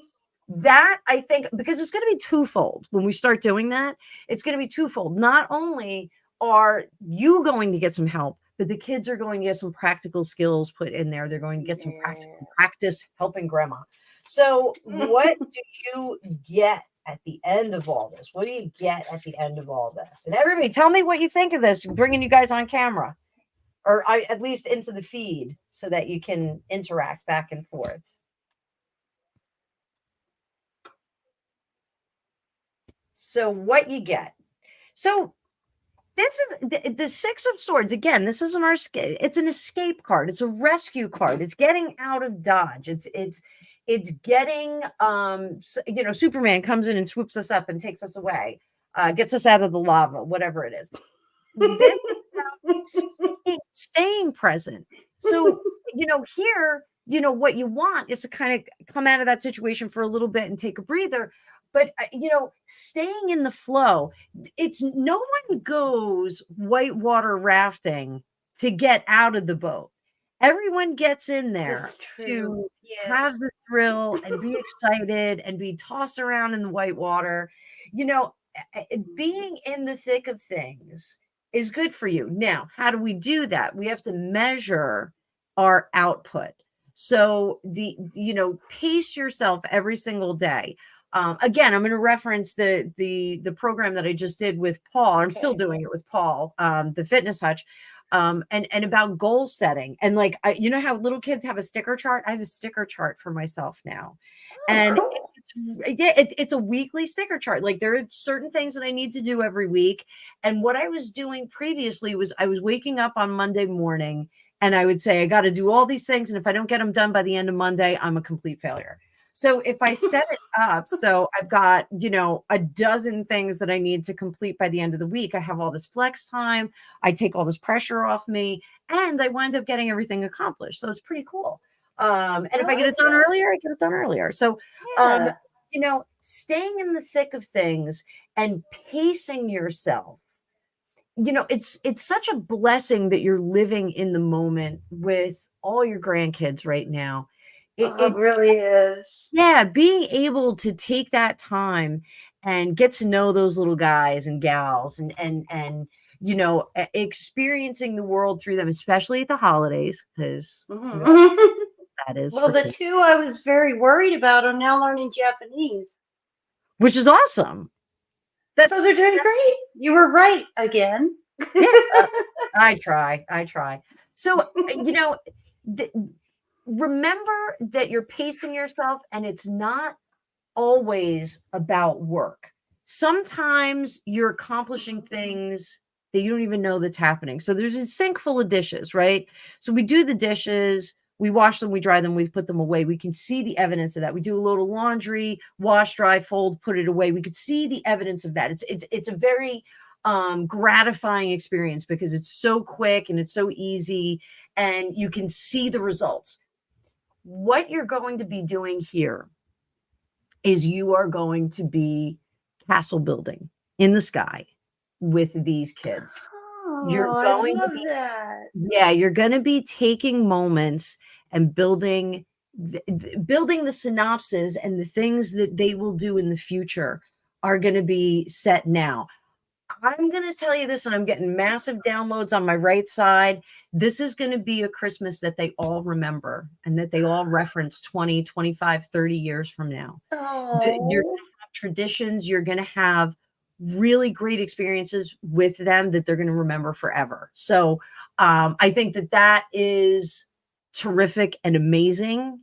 that, I think, because it's going to be twofold when we start doing that, it's going to be twofold. Not only are you going to get some help, but the kids are going to get some practical skills put in there. They're going to get some practical practice helping grandma. So what do you get at the end of all this? What do you get at the end of all this? And everybody, tell me what you think of this, bringing you guys on camera, or at least into the feed, so that you can interact back and forth. So what you get. So this is the Six of Swords. Again, this isn't it's an escape card. It's a rescue card. It's getting out of Dodge. It's getting, Superman comes in and swoops us up and takes us away, gets us out of the lava, whatever it is. This is about staying present. So, here, what you want is to kind of come out of that situation for a little bit and take a breather. But, staying in the flow, no one goes whitewater rafting to get out of the boat. Everyone gets in there to have the thrill and be excited and be tossed around in the white water. Being in the thick of things is good for you. Now, how do we do that? We have to measure our output. So pace yourself every single day. Again, I'm going to reference the program that I just did with Paul. I'm still doing it with Paul, the Fitness Hutch, and about goal setting. And like, how little kids have a sticker chart? I have a sticker chart for myself now. And it's a weekly sticker chart. Like, there are certain things that I need to do every week. And what I was doing previously was, I was waking up on Monday morning and I would say, I got to do all these things. And if I don't get them done by the end of Monday, I'm a complete failure. So if I set it up, so I've got, a dozen things that I need to complete by the end of the week, I have all this flex time, I take all this pressure off me, and I wind up getting everything accomplished. So it's pretty cool. And if I get it done earlier, I get it done earlier. So, staying in the thick of things and pacing yourself, it's such a blessing that you're living in the moment with all your grandkids right now. It really is. Yeah, being able to take that time and get to know those little guys and gals, and experiencing the world through them, especially at the holidays, because that is well, the kids. two I was very worried about are now learning Japanese, Which is awesome. So they're doing great. You were right again. Yeah, I try. So, remember that you're pacing yourself, and it's not always about work. Sometimes you're accomplishing things that you don't even know that's happening. So there's a sink full of dishes, right? So we do the dishes, we wash them, we dry them, we put them away. We can see the evidence of that. We do a load of laundry, wash, dry, fold, put it away. We could see the evidence of that. It's a very gratifying experience because it's so quick and it's so easy and you can see the results. What you're going to be doing here is you are going to be castle building in the sky with these kids. You're Oh, I going to love be, that. yeah, you're going to be taking moments and building building the synopsis, and the things that they will do in the future are going to be set now. I'm going to tell you this, and I'm getting massive downloads on my right side. This is going to be a Christmas that they all remember and that they all reference 20, 25, 30 years from now. You're going Oh, to have traditions. You're going to have really great experiences with them that they're going to remember forever. So I think that that is terrific and amazing.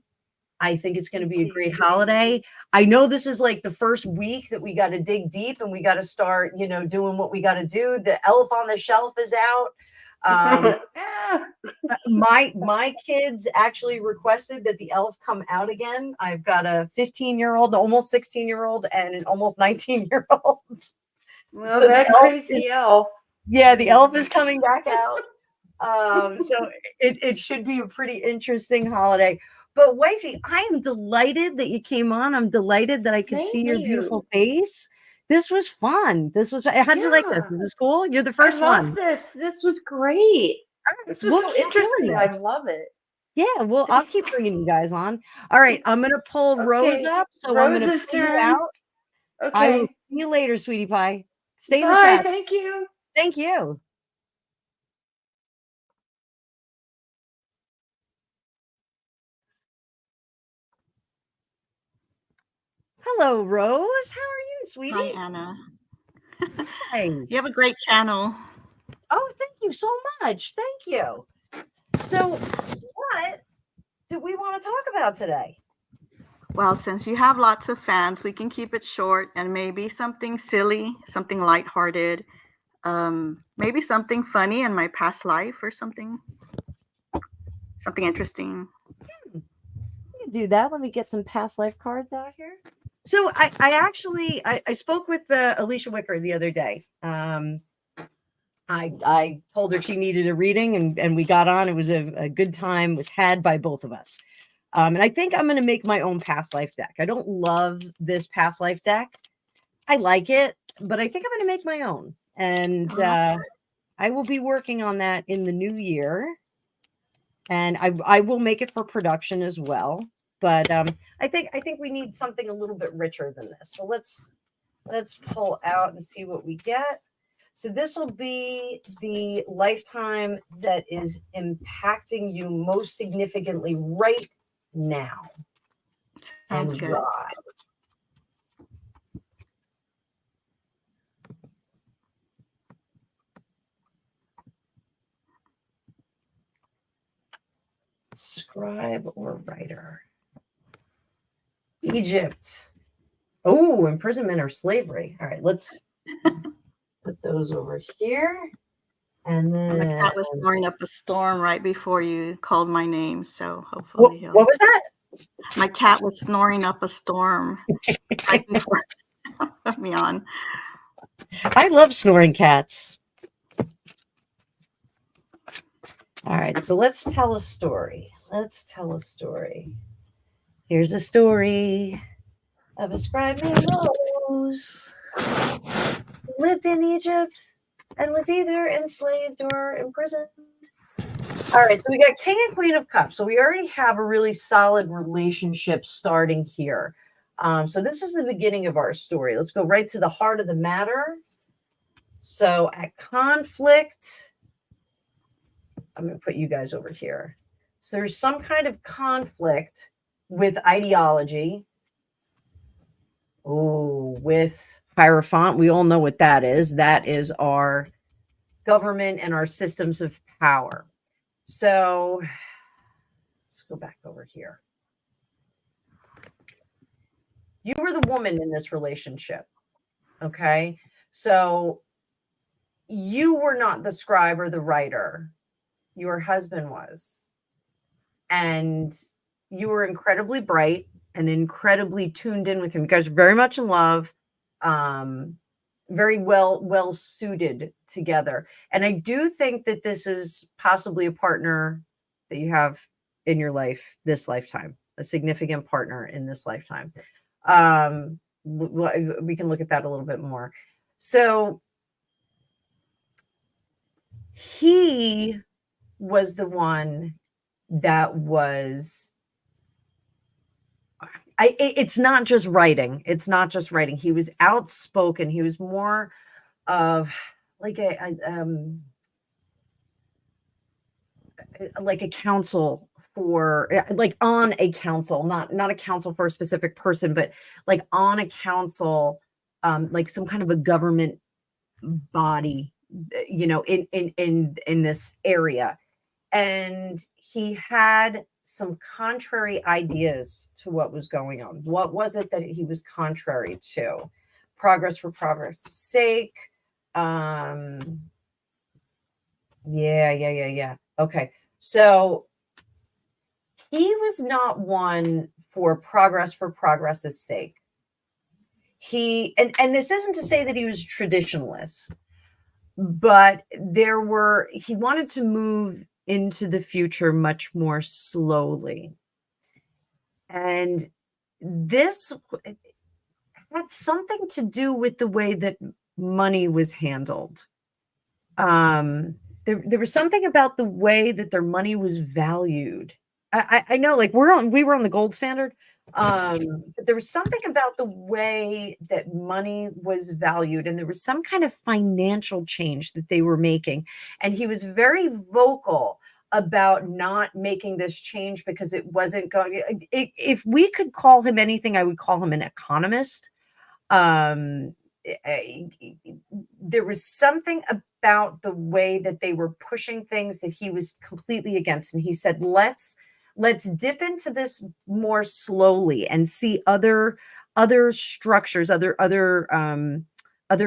I think it's going to thank be a great you. holiday. I know this is like the first week that we got to dig deep and we got to start, doing what we got to do. The elf on the shelf is out. Um, my kids actually requested that the elf come out again. I've got a 15-year-old, almost 16-year-old, and an almost 19-year-old. Well, So the that elf is, crazy elf. yeah, the elf is coming back out. So it should be a pretty interesting holiday. But wifey, I am delighted that you came on. I'm delighted that I could Thank see your beautiful you. face. This was fun. How'd you like this? Yeah, Was this cool? You're the I first love one. this. This was great. All right, This was we'll so keep doing interesting. I this. love it. Yeah, well, I'll keep bringing you guys on. All right, I'm gonna pull Rose Okay, up, so I'm gonna Rose's pin you turn. out. I will Okay, see you later, sweetie pie. Stay in the bye. chat. Thank you. Thank you. Hello, Rose. How are you, Hi, sweetie? Anna. Hi. You have a great channel. Oh, thank you so much. Thank you. So, what do we want to talk about today? Well, since you have lots of fans, we can keep it short and maybe something silly, something lighthearted, maybe something funny in my past life or something interesting. You can do that. Let me get some past life cards out here. So, I actually I spoke with Alicia Wicker the other day. I told her she needed a reading, and we got on. It was a good time. Was had by both of us. And I think I'm going to make my own past life deck. I don't love this past life deck. I like it, but I think I'm going to make my own. And I will be working on that in the new year. And I will make it for production as well. But I think we need something a little bit richer than this. So let's pull out and see what we get. So this will be the lifetime that is impacting you most significantly right now. Sounds And good. why. Scribe or writer. Egypt. Oh, imprisonment or slavery. All right, let's put those over here. And And the then cat was snoring up a storm right before you called my name, so what hopefully he'll. was that? My cat was snoring up a storm right before you put me on. I love snoring cats. All right, so let's tell a story. Here's a story of a scribe named Rose who lived in Egypt and was either enslaved or imprisoned. All right, so we got King and Queen of Cups. So we already have a really solid relationship starting here. So this is the beginning of our story. Let's go right to the heart of the matter. So at conflict, I'm going to put you guys over here. So there's some kind of conflict with ideology. Oh, with Hierophant. We all know what that is. That is our government and our systems of power. So let's go back over here. You were the woman in this relationship. Okay. So you were not the scribe or the writer. Your husband was. And you were incredibly bright and incredibly tuned in with him. You guys are very much in love, very well suited together. And I do think that this is possibly a partner that you have in your life this lifetime, a significant partner in this lifetime. We can look at that a little bit more. So he was the one that was it's not just writing. It's not just writing. He was outspoken. He was more of like a counsel for, like, on a council, not a council for a specific person, but like on a council, like some kind of a government body, in this area. And he had some contrary ideas to what was going on. What was it that he was contrary to? Progress for progress' sake. Yeah. Okay. So he was not one for progress's sake. He and this isn't to say that he was traditionalist, but he wanted to move into the future much more slowly. And this had something to do with the way that money was handled. There was something about the way that their money was valued. I know, like, we were on the gold standard. But there was something about the way that money was valued, and there was some kind of financial change that they were making. And he was very vocal about not making this change because it wasn't going. If we could call him anything, I would call him an economist. Um, there was something about the way that they were pushing things that he was completely against, and he said, let's dip into this more slowly and see other structures, other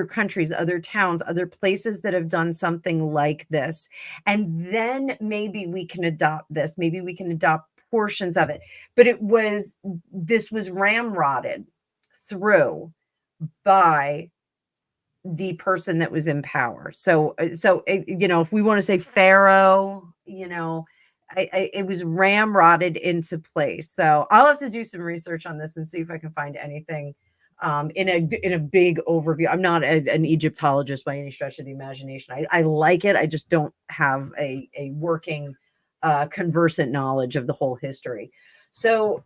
countries, other towns, other places that have done something like this, and then maybe we can adopt this, maybe we can adopt portions of it. But this was ramrodded through by the person that was in power. So if we want to say Pharaoh, it was ramrodded into place. So I'll have to do some research on this and see if I can find anything in a big overview. I'm not an Egyptologist by any stretch of the imagination. I like it. I just don't have a working conversant knowledge of the whole history. So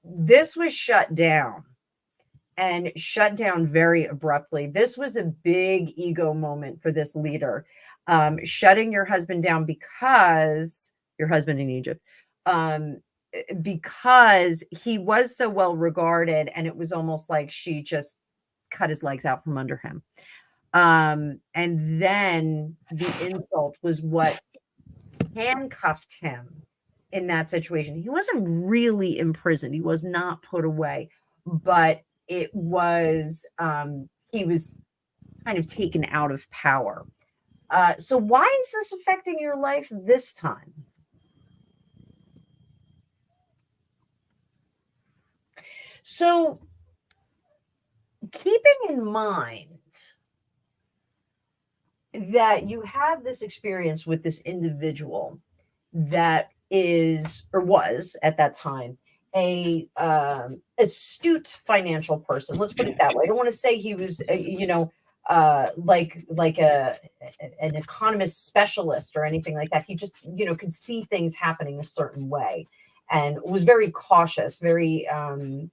this was shut down. And shut down very abruptly. This was a big ego moment for this leader. Shutting your husband down because your husband in Egypt, because he was so well regarded, and it was almost like she just cut his legs out from under him. And then the insult was what handcuffed him in that situation. He wasn't really imprisoned. He was not put away, but it was he was kind of taken out of power. So why is this affecting your life this time? So keeping in mind that you have this experience with this individual that is, or was at that time, a astute financial person. Let's put it that way. I don't want to say he was, like an economist specialist or anything like that. He just, could see things happening a certain way, and was very cautious, very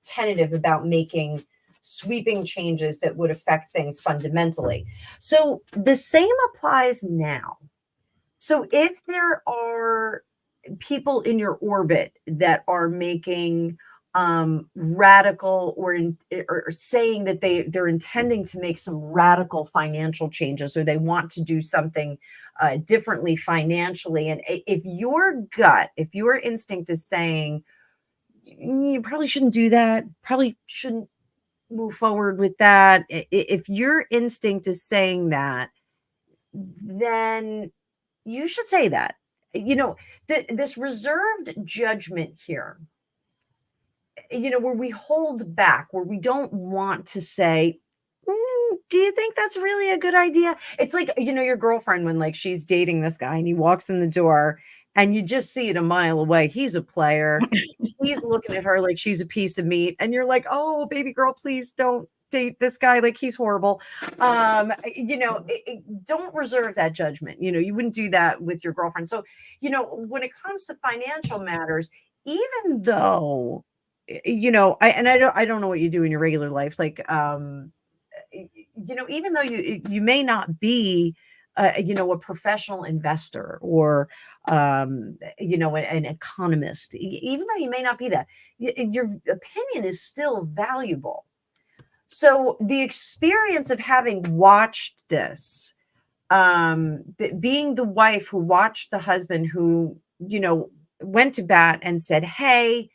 tentative about making sweeping changes that would affect things fundamentally. So the same applies now. So if there are people in your orbit that are making radical or saying that they're intending to make some radical financial changes, or they want to do something differently financially, and if your instinct is saying you probably shouldn't do that, probably shouldn't move forward with that, if your instinct is saying that, then you should say that. You know, this reserved judgment here, you know, where we hold back, where we don't want to say, do you think that's really a good idea? It's like, you know, your girlfriend when like she's dating this guy and he walks in the door and you just see it a mile away. He's a player. He's looking at her like she's a piece of meat. And you're like, oh, baby girl, please don't date this guy. Like he's horrible. You know, don't reserve that judgment. You know, you wouldn't do that with your girlfriend. So, you know, when it comes to financial matters, even though, you know, I don't know what you do in your regular life. Like, you know, even though you may not be, you know, a professional investor or, you know, an economist, even though you may not be that, your opinion is still valuable. So the experience of having watched this, being the wife who watched the husband who, you know, went to bat and said, hey,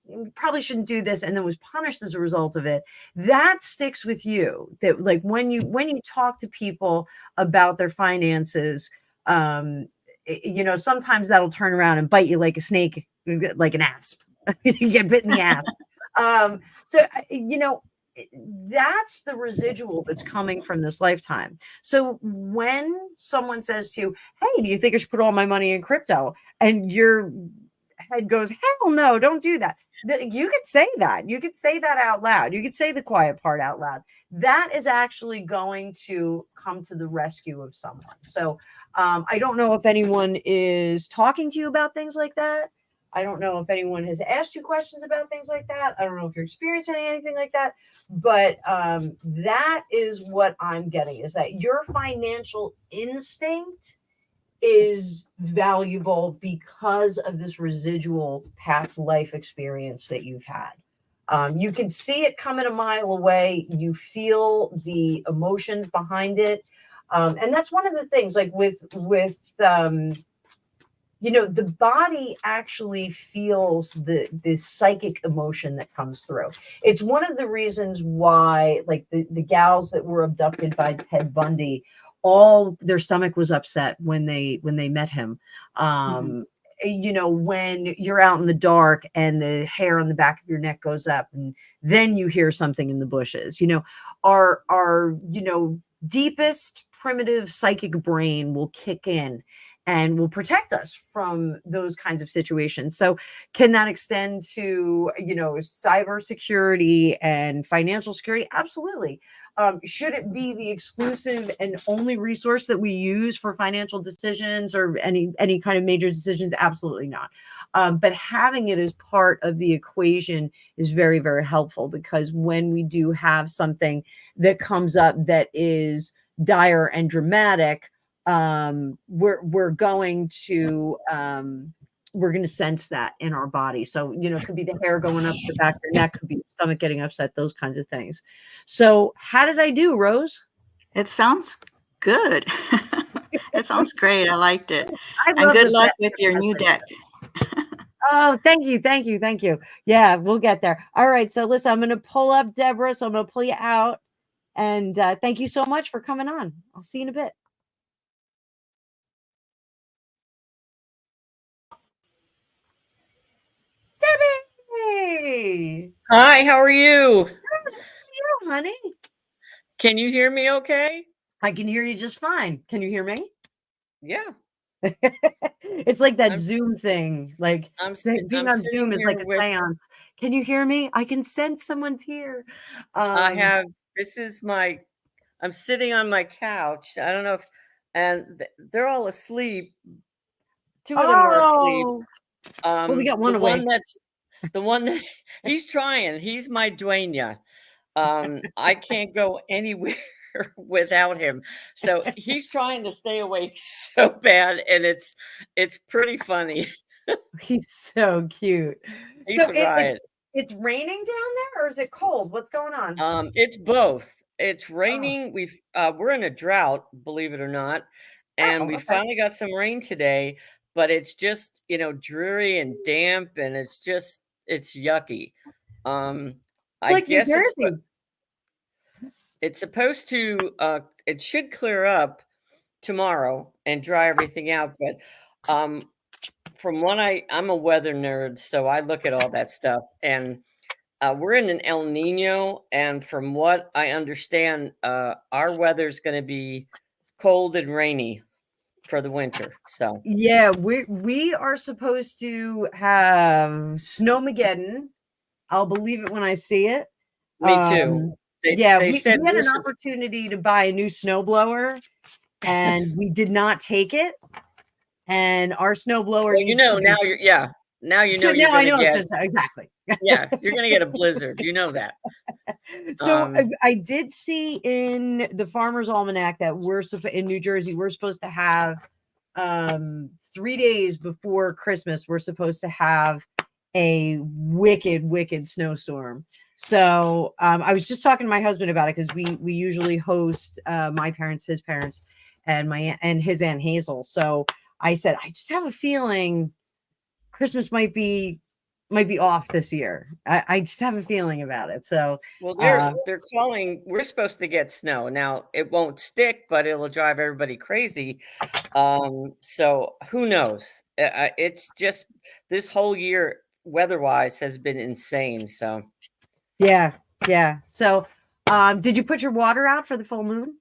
you probably shouldn't do this, and then was punished as a result of it, that sticks with you. That like when you talk to people about their finances, you know, sometimes that'll turn around and bite you like a snake, like an asp. You get bit in the ass. So you know, that's the residual that's coming from this lifetime. So when someone says to you, hey, do you think I should put all my money in crypto? And your head goes, hell no, don't do that. You could say that. You could say that out loud. You could say the quiet part out loud. That is actually going to come to the rescue of someone. So I don't know if anyone is talking to you about things like that. I don't know if anyone has asked you questions about things like that. I don't know if you're experiencing anything like that. But that is what I'm getting, is that your financial instinct is valuable because of this residual past life experience that you've had. You can see it coming a mile away. You feel the emotions behind it. And that's one of the things, like with you know, the body actually feels the psychic emotion that comes through. It's one of the reasons why, like the gals that were abducted by Ted Bundy, all their stomach was upset when they met him. You know, when you're out in the dark and the hair on the back of your neck goes up and then you hear something in the bushes, you know, our you know, deepest primitive psychic brain will kick in and will protect us from those kinds of situations. So can that extend to, you know, cybersecurity and financial security? Absolutely. Should it be the exclusive and only resource that we use for financial decisions or any kind of major decisions? Absolutely not. But having it as part of the equation is very, very helpful, because when we do have something that comes up that is dire and dramatic, we're going to sense that in our body. So, you know, it could be the hair going up the back of your neck, could be your stomach getting upset, those kinds of things. So how did I do, Rose? It sounds good. It sounds great. I liked it. I And love good the luck fact with your new deck. Oh, thank you. Thank you. Thank you. Yeah, we'll get there. All right. So listen, I'm going to pull up Deborah. So I'm going to pull you out. And thank you so much for coming on. I'll see you in a bit. Debbie! Hi, how are you? You, honey. Can you hear me okay? I can hear you just fine. Can you hear me? Yeah. It's like that I'm, Zoom thing. Like being I'm on sitting Zoom is here like a with, seance. Can you hear me? I can sense someone's here. this is I'm sitting on my couch. I don't know if, and they're all asleep. Two of them are asleep. Oh, well, we got one The awake. one that he's trying, he's my dueña. I can't go anywhere without him. So he's trying to stay awake so bad, and it's pretty funny. He's so cute. He's So a riot. it's raining down there, or is it cold? What's going on? It's both. It's Oh, raining. We're in a drought, believe it or not, and we okay. finally got some rain today, but it's just, dreary and damp, and it's yucky. It's I like New guess Jersey. it's supposed to it should clear up, tomorrow and dry everything out. But from what I'm a weather nerd, so I look at all that stuff, and we're in an El Nino, and from what I understand, our weather's going to be cold and rainy for the winter. So Yeah, we are supposed to have Snowmageddon. I'll believe it when I see it. me too. Yeah, They we said had we're an opportunity to buy a new snowblower, and we did not take it. And our snowblower well, needs to be. now you're now you know So you're now I going to know get it's gonna exactly. yeah, you're going to get a blizzard. You know that. So I did see in the Farmer's Almanac that in New Jersey, we're supposed to have 3 days before Christmas, we're supposed to have a wicked snowstorm. So I was just talking to my husband about it, because we usually host my parents, his parents, and his Aunt Hazel. So I said, I just have a feeling Christmas might be off this year. I just have a feeling about it. So well, they're calling. We're supposed to get snow now. It won't stick, but it'll drive everybody crazy. So who knows? It's just this whole year, weather-wise, has been insane. So yeah. So did you put your water out for the full moon?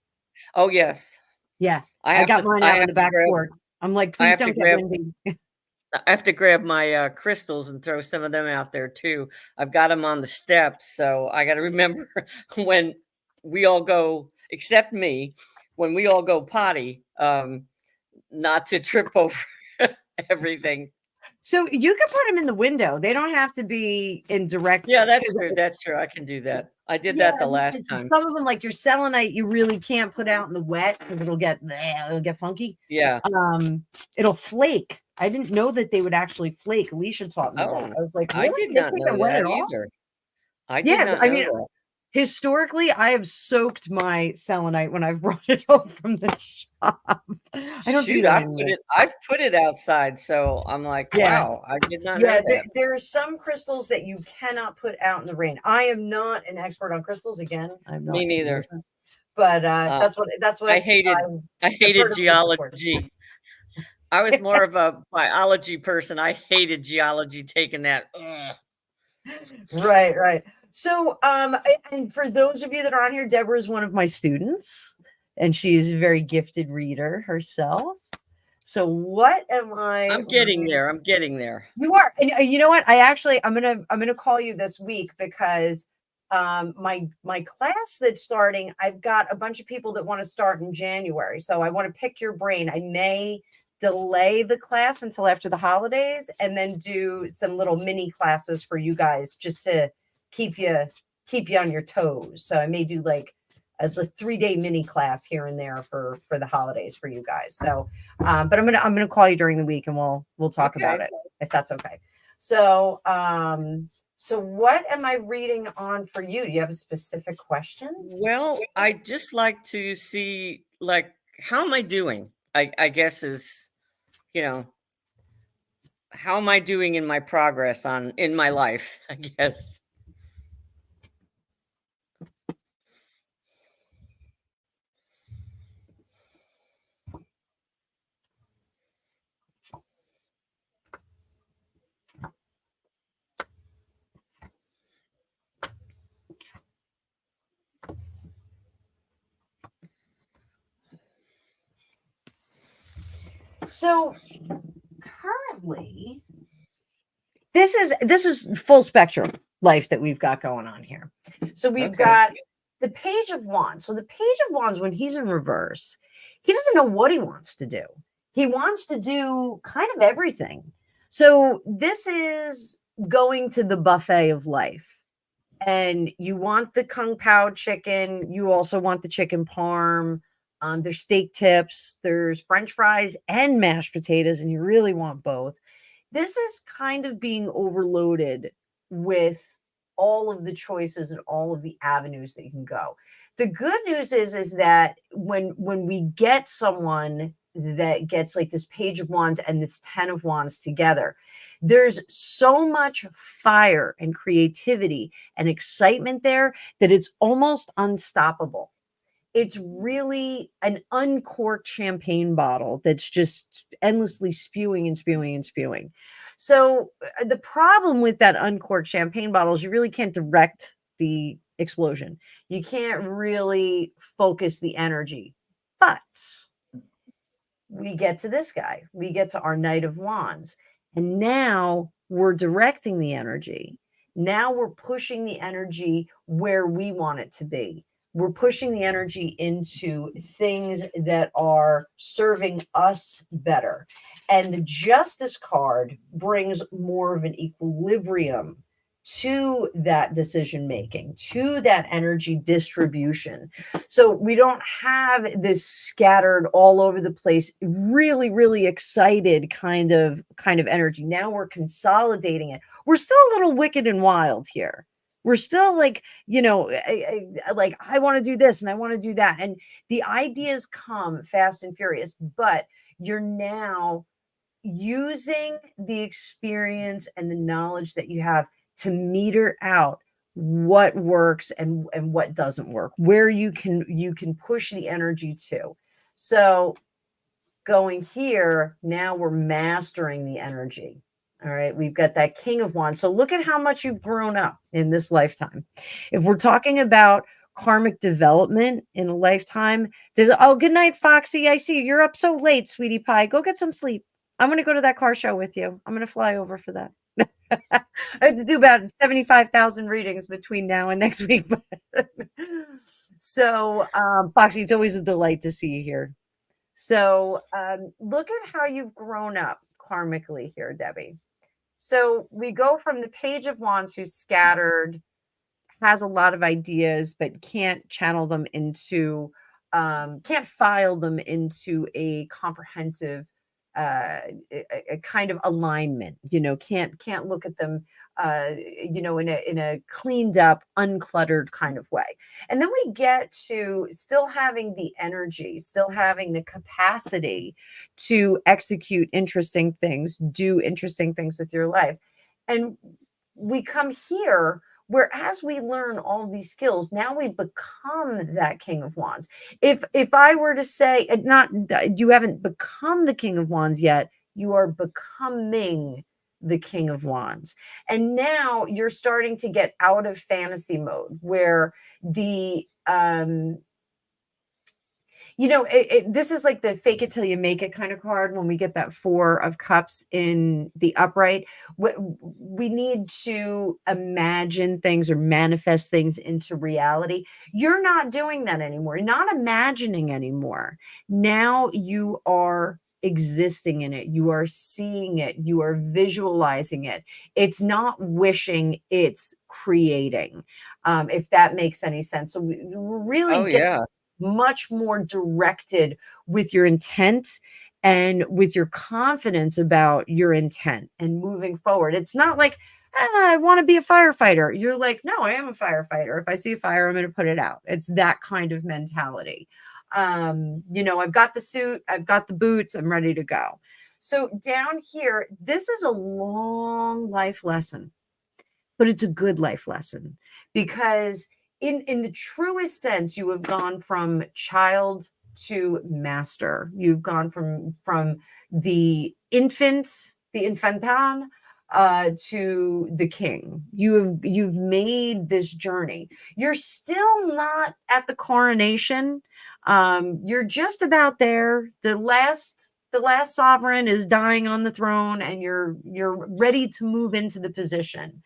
oh yes, Yeah, I got mine out on the back porch. I'm like, please don't get windy. I have to grab my crystals and throw some of them out there too. I've got them on the steps, so I got to remember when we all go, except me, when we all go potty, not to trip over everything. So you can put them in the window. They don't have to be in direct. Yeah, that's true. That's true. I can do that. I did that the last time. Some of them, like your selenite, you really can't put out in the wet because it'll get funky. Yeah. It'll flake. I didn't know that they would actually flake. Alicia taught me that. I was like, really? I did not know that either. I did not know that. Historically, I have soaked my selenite when I've brought it home from the shop. I don't do that anymore. I've put it outside, so I'm like, wow, I did not know that. There are some crystals that you cannot put out in the rain. I am not an expert on crystals. Again, I'm not. Me neither. But that's what I hated. I hated geology. I was more of a biology person. I hated geology. Taking that. Ugh. Right. So, and for those of you that are on here, Deborah is one of my students, and she's a very gifted reader herself. So what am I? I'm getting there. You are. And you know what? I'm gonna call you this week, because my class that's starting, I've got a bunch of people that want to start in January. So I want to pick your brain. I may delay the class until after the holidays, and then do some little mini classes for you guys, just to keep you on your toes. So I may do like a 3-day mini class here and there for the holidays for you guys. So but I'm gonna call you during the week, and we'll talk about it, if that's okay. So so what am I reading on for you? Do you have a specific question? Well, I just like to see, like, how am I doing? I guess is, how am I doing in my progress in my life, I guess. So currently, this is full spectrum life that we've got going on here. So we've got the Page of Wands. So the Page of Wands, when he's in reverse, he doesn't know what he wants to do. He wants to do kind of everything. So this is going to the buffet of life. And you want the Kung Pao chicken. You also want the chicken parm. There's steak tips. There's French fries and mashed potatoes. And you really want both. This is kind of being overloaded with all of the choices and all of the avenues that you can go. The good news is that when we get someone that gets like this Page of Wands and this 10 of Wands together, there's so much fire and creativity and excitement there that it's almost unstoppable. it's really an uncorked champagne bottle that's just endlessly spewing and spewing and spewing. So the problem with that uncorked champagne bottle is you really can't direct the explosion. You can't really focus the energy. But we get to this guy. We get to our Knight of Wands. And now we're directing the energy. Now we're pushing the energy where we want it to be. We're pushing the energy into things that are serving us better. And the Justice card brings more of an equilibrium to that decision making, to that energy distribution. So we don't have this scattered all over the place, really, really excited kind of energy. Now we're consolidating it. We're still a little wicked and wild here. We're still like, like I want to do this and I want to do that. And the ideas come fast and furious, but you're now using the experience and the knowledge that you have to meter out what works and what doesn't work, where you can push the energy to. So going here, now we're mastering the energy. All right, we've got that King of Wands. So look at how much you've grown up in this lifetime. If we're talking about karmic development in a lifetime, there's, oh, good night, Foxy. I see you. You're up so late, sweetie pie. Go get some sleep. I'm going to go to that car show with you. I'm going to fly over for that. I have to do about 75,000 readings between now and next week. So, Foxy, it's always a delight to see you here. So, look at how you've grown up karmically here, Debbie. So we go from the Page of Wands, who's scattered, has a lot of ideas, but can't channel them into, can't file them into a comprehensive, a kind of alignment. Can't look at them, in a cleaned up, uncluttered kind of way. And then we get to still having the energy, still having the capacity to execute interesting things, do interesting things with your life. And we come here where as we learn all these skills, now we become that King of Wands. If I were to say, not you haven't become the King of Wands yet, you are becoming the King of Wands. And now you're starting to get out of fantasy mode where the this is like the fake it till you make it kind of card. When we get that Four of Cups in the upright, we need to imagine things or manifest things into reality. You're not doing that anymore. You're not imagining anymore. Now you are existing in it. You are seeing it. You are visualizing it. It's not wishing, it's creating. If that makes any sense. So we really get much more directed with your intent and with your confidence about your intent and moving forward. It's not like, I want to be a firefighter. You're like, no, I am a firefighter. If I see a fire, I'm going to put it out. It's that kind of mentality. I've got the suit, I've got the boots, I'm ready to go. So down here, this is a long life lesson, but it's a good life lesson because in the truest sense, you have gone from child to master. You've gone from the infant, the infantan, to the king. You've made this journey. You're still not at the coronation. You're just about there. The last sovereign is dying on the throne, and you're ready to move into the position.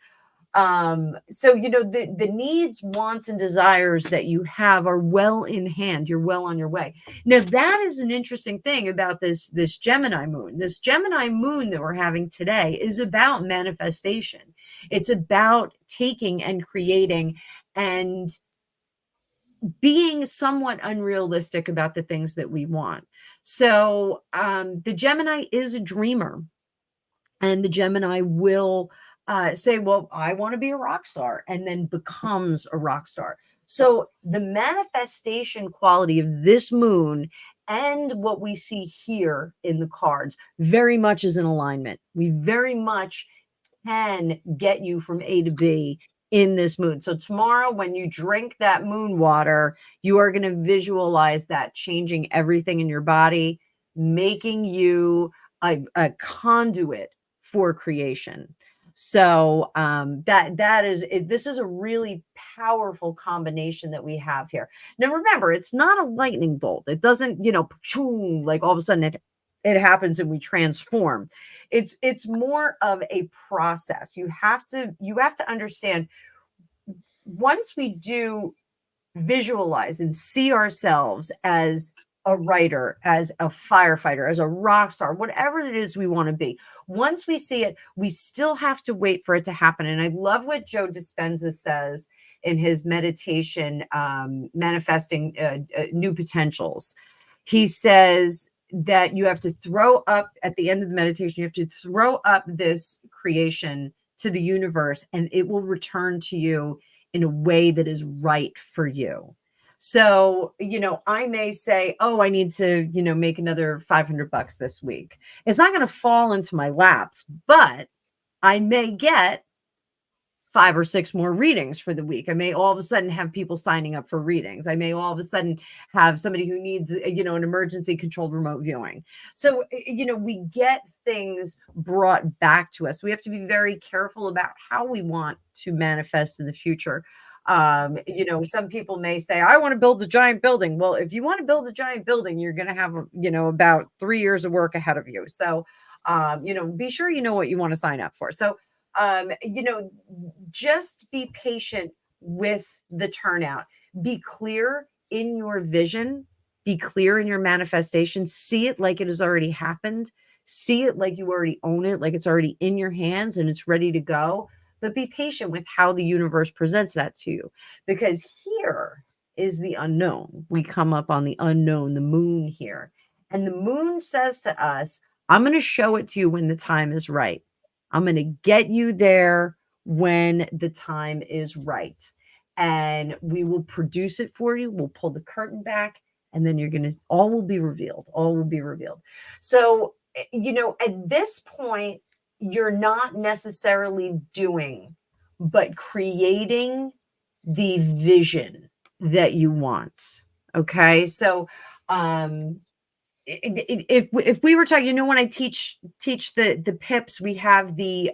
So the needs, wants, and desires that you have are well in hand. You're well on your way. Now that is an interesting thing about this Gemini moon. This Gemini moon that we're having today is about manifestation. It's about taking and creating and being somewhat unrealistic about the things that we want. So the Gemini is a dreamer, and the Gemini will say, well, I want to be a rock star, and then becomes a rock star. So the manifestation quality of this moon and what we see here in the cards very much is in alignment. We very much can get you from A to B in this moon. So tomorrow, when you drink that moon water, you are going to visualize that changing everything in your body, making you a conduit for creation. So this is a really powerful combination that we have here. Now, remember, it's not a lightning bolt. It doesn't, like all of a sudden it happens and we transform. It's more of a process. You have to understand, once we do visualize and see ourselves as a writer, as a firefighter, as a rock star, whatever it is we want to be. Once we see it, we still have to wait for it to happen. And I love what Joe Dispenza says in his meditation, manifesting new potentials. He says that you have to throw up at the end of the meditation, you have to throw up this creation to the universe, and it will return to you in a way that is right for you. So, I may say, oh, I need to, make another $500 this week. It's not going to fall into my laps, but I may get 5 or 6 more readings for the week. I may all of a sudden have people signing up for readings. I may all of a sudden have somebody who needs, an emergency controlled remote viewing. So, we get things brought back to us. We have to be very careful about how we want to manifest in the future. Some people may say, I want to build a giant building. Well, if you want to build a giant building, you're going to have, about 3 years of work ahead of you. So, be sure you know what you want to sign up for. So, just be patient with the turnout. Be clear in your vision. Be clear in your manifestation. See it like it has already happened. See it like you already own it, like it's already in your hands and it's ready to go. But be patient with how the universe presents that to you, because here is the unknown. We come up on the unknown, the moon here. And the moon says to us, I'm going to show it to you when the time is right. I'm going to get you there when the time is right. And we will produce it for you. We'll pull the curtain back, and then all will be revealed. All will be revealed. So, at this point, you're not necessarily doing, but creating the vision that you want. Okay. So, if we were talking, when I teach the pips, we have the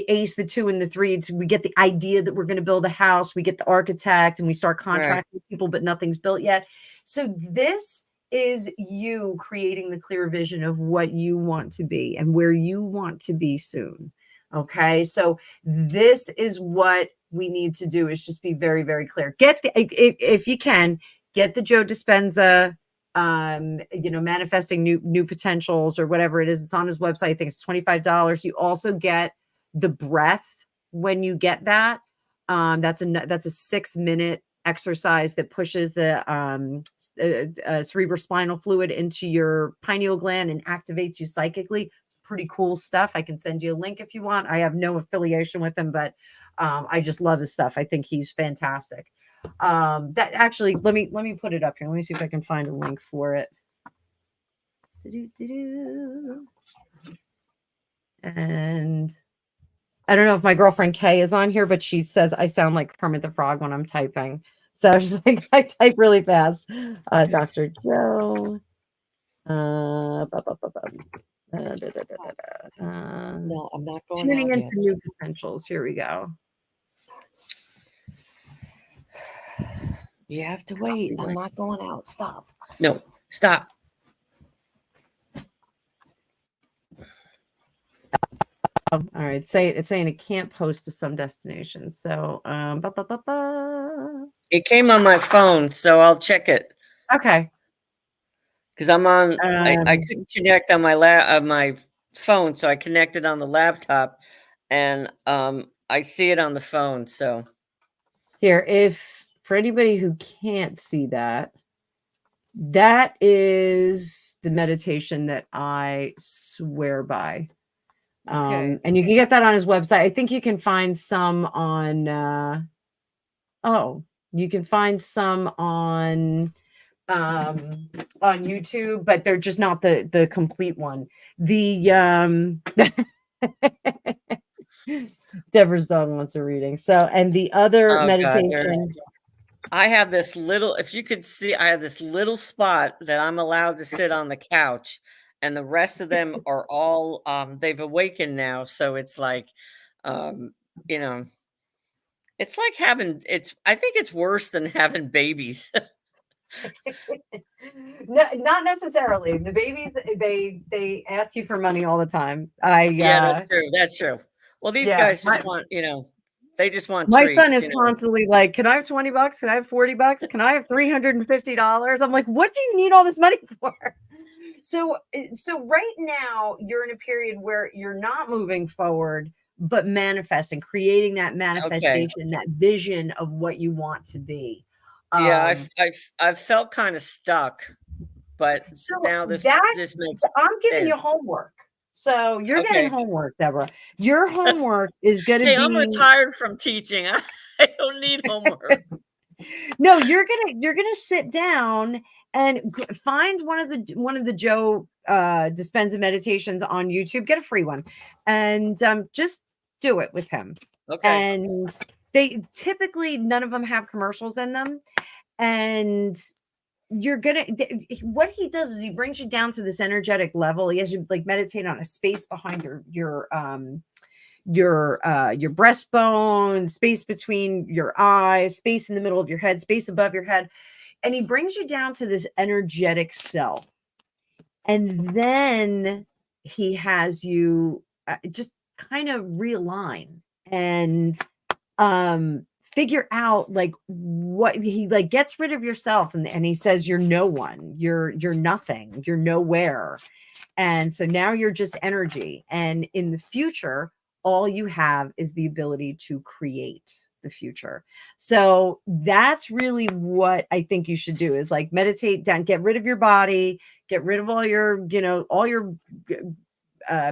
ace, the 2, and the 3. We get the idea that we're going to build a house. We get the architect, and we start contracting people, but nothing's built yet. So this is you creating the clear vision of what you want to be and where you want to be soon. Okay. So this is what we need to do, is just be very, very clear. If you can, get the Joe Dispenza, manifesting new potentials, or whatever it is. It's on his website. I think it's $25. You also get the breath when you get that. That's a 6-minute exercise that pushes the cerebrospinal fluid into your pineal gland and activates you psychically. Pretty cool stuff. I can send you a link if you want. I have no affiliation with him, but I just love his stuff. I think he's fantastic. That actually, let me put it up here. Let me see if I can find a link for it. And I don't know if my girlfriend Kay is on here, but she says I sound like Kermit the Frog when I'm typing. So she's like, I type really fast. Dr. Joe. No, I'm not going tuning out into yet. new potentials. Here we go. You have to wait. I'm not going out. Stop. No, stop. All right. It's saying it can't post to some destinations. So, It came on my phone, so I'll check it. Okay. Because I'm on, I couldn't connect on my phone, so I connected on the laptop, and I see it on the phone. So here, if for anybody who can't see that, that is the meditation that I swear by. okay. And you can get that on his website. I think you can find some on you can find some on YouTube, but they're just not the complete one. The Deborah's dog wants a reading. So, and the other Oh God, meditation. I have this little, if you could see, I have this little spot that I'm allowed to sit on the couch, and the rest of them are all they've awakened now. So it's like, um, you know, it's like having I think it's worse than having babies. No, not necessarily. The babies, they ask you for money all the time. Yeah, that's true. That's true. Well, these Yeah, guys just want, they just want my son treats, is constantly like, "Can I have $20? Can I have $40? Can I have $350?" I'm like, "What do you need all this money for?" So right now you're in a period where you're not moving forward, but manifesting, creating that Okay. manifestation, that vision of what you want to be. Yeah, Um, I've felt kind of stuck, but so now that this makes I'm giving you sense. homework. So you're getting Okay. homework, Deborah. Your homework is going to Hey, I'm be retired from teaching. I don't need homework. no. You're gonna sit down and find one of the Joe Dispenza meditations on YouTube. Get a free one, and just do it with him. Okay. And they typically none of them have commercials in them, and what he does is he brings you down to this energetic level. He has you like meditate on a space behind your breastbone, space between your eyes, space in the middle of your head, space above your head, and he brings you down to this energetic self. And then he has you just kind of realign and figure out like what he like gets rid of yourself, and he says you're no one, you're nothing, you're nowhere. And so now you're just energy, and in the future all you have is the ability to create the future. So that's really what I think you should do is like meditate down, get rid of your body, get rid of all your all your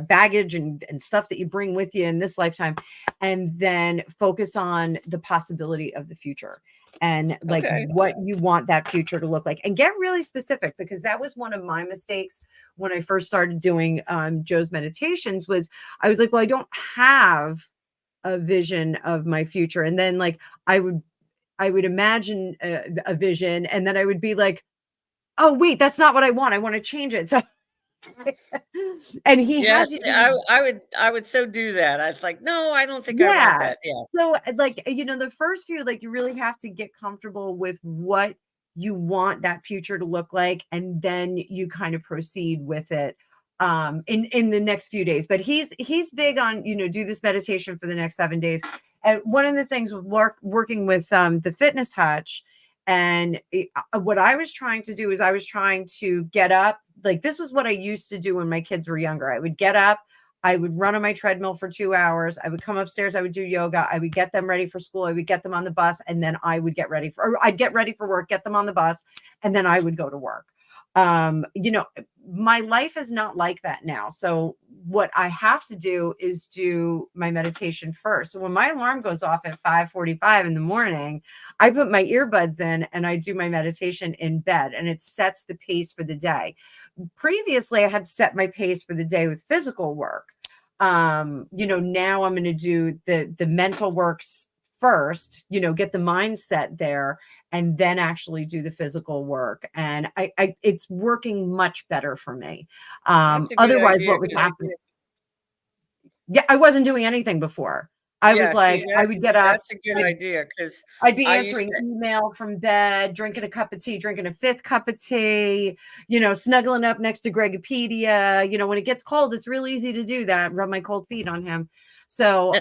baggage and stuff that you bring with you in this lifetime, and then focus on the possibility of the future and like Okay. what you want that future to look like, and get really specific, because that was one of my mistakes when I first started doing Joe's meditations. Was I was like, well, I don't have a vision of my future, and then like I would imagine a vision, and then I would be like, oh wait, that's not what I want, I want to change it. So and he Yes, has you do I would so do that. I was like, no, I don't think I want yeah. that. Yeah. So, like, the first few, like, you really have to get comfortable with what you want that future to look like, and then you kind of proceed with it in the next few days. But he's big on, do this meditation for the next 7 days. And one of the things with working with the fitness hutch, and what I was trying to do is I was trying to get up. Like, this was what I used to do when my kids were younger. I would get up, I would run on my treadmill for 2 hours. I would come upstairs. I would do yoga. I would get them ready for school. I would get them on the bus. And then I'd get ready for work, get them on the bus. And then I would go to work. My life is not like that now. So what I have to do is do my meditation first. So when my alarm goes off at 5:45 in the morning, I put my earbuds in and I do my meditation in bed, and it sets the pace for the day. Previously I had to set my pace for the day with physical work. Now I'm going to do the mental works first, get the mindset there, and then actually do the physical work. And I it's working much better for me. That's a good Otherwise idea what was because happening? Yeah, I wasn't doing anything before. I was yeah, see, like, I would get up, that's a good idea because I'd be I used answering to. email from bed, drinking a cup of tea, drinking a fifth cup of tea, snuggling up next to Gregopedia. When it gets cold, it's real easy to do that. Rub my cold feet on him. So,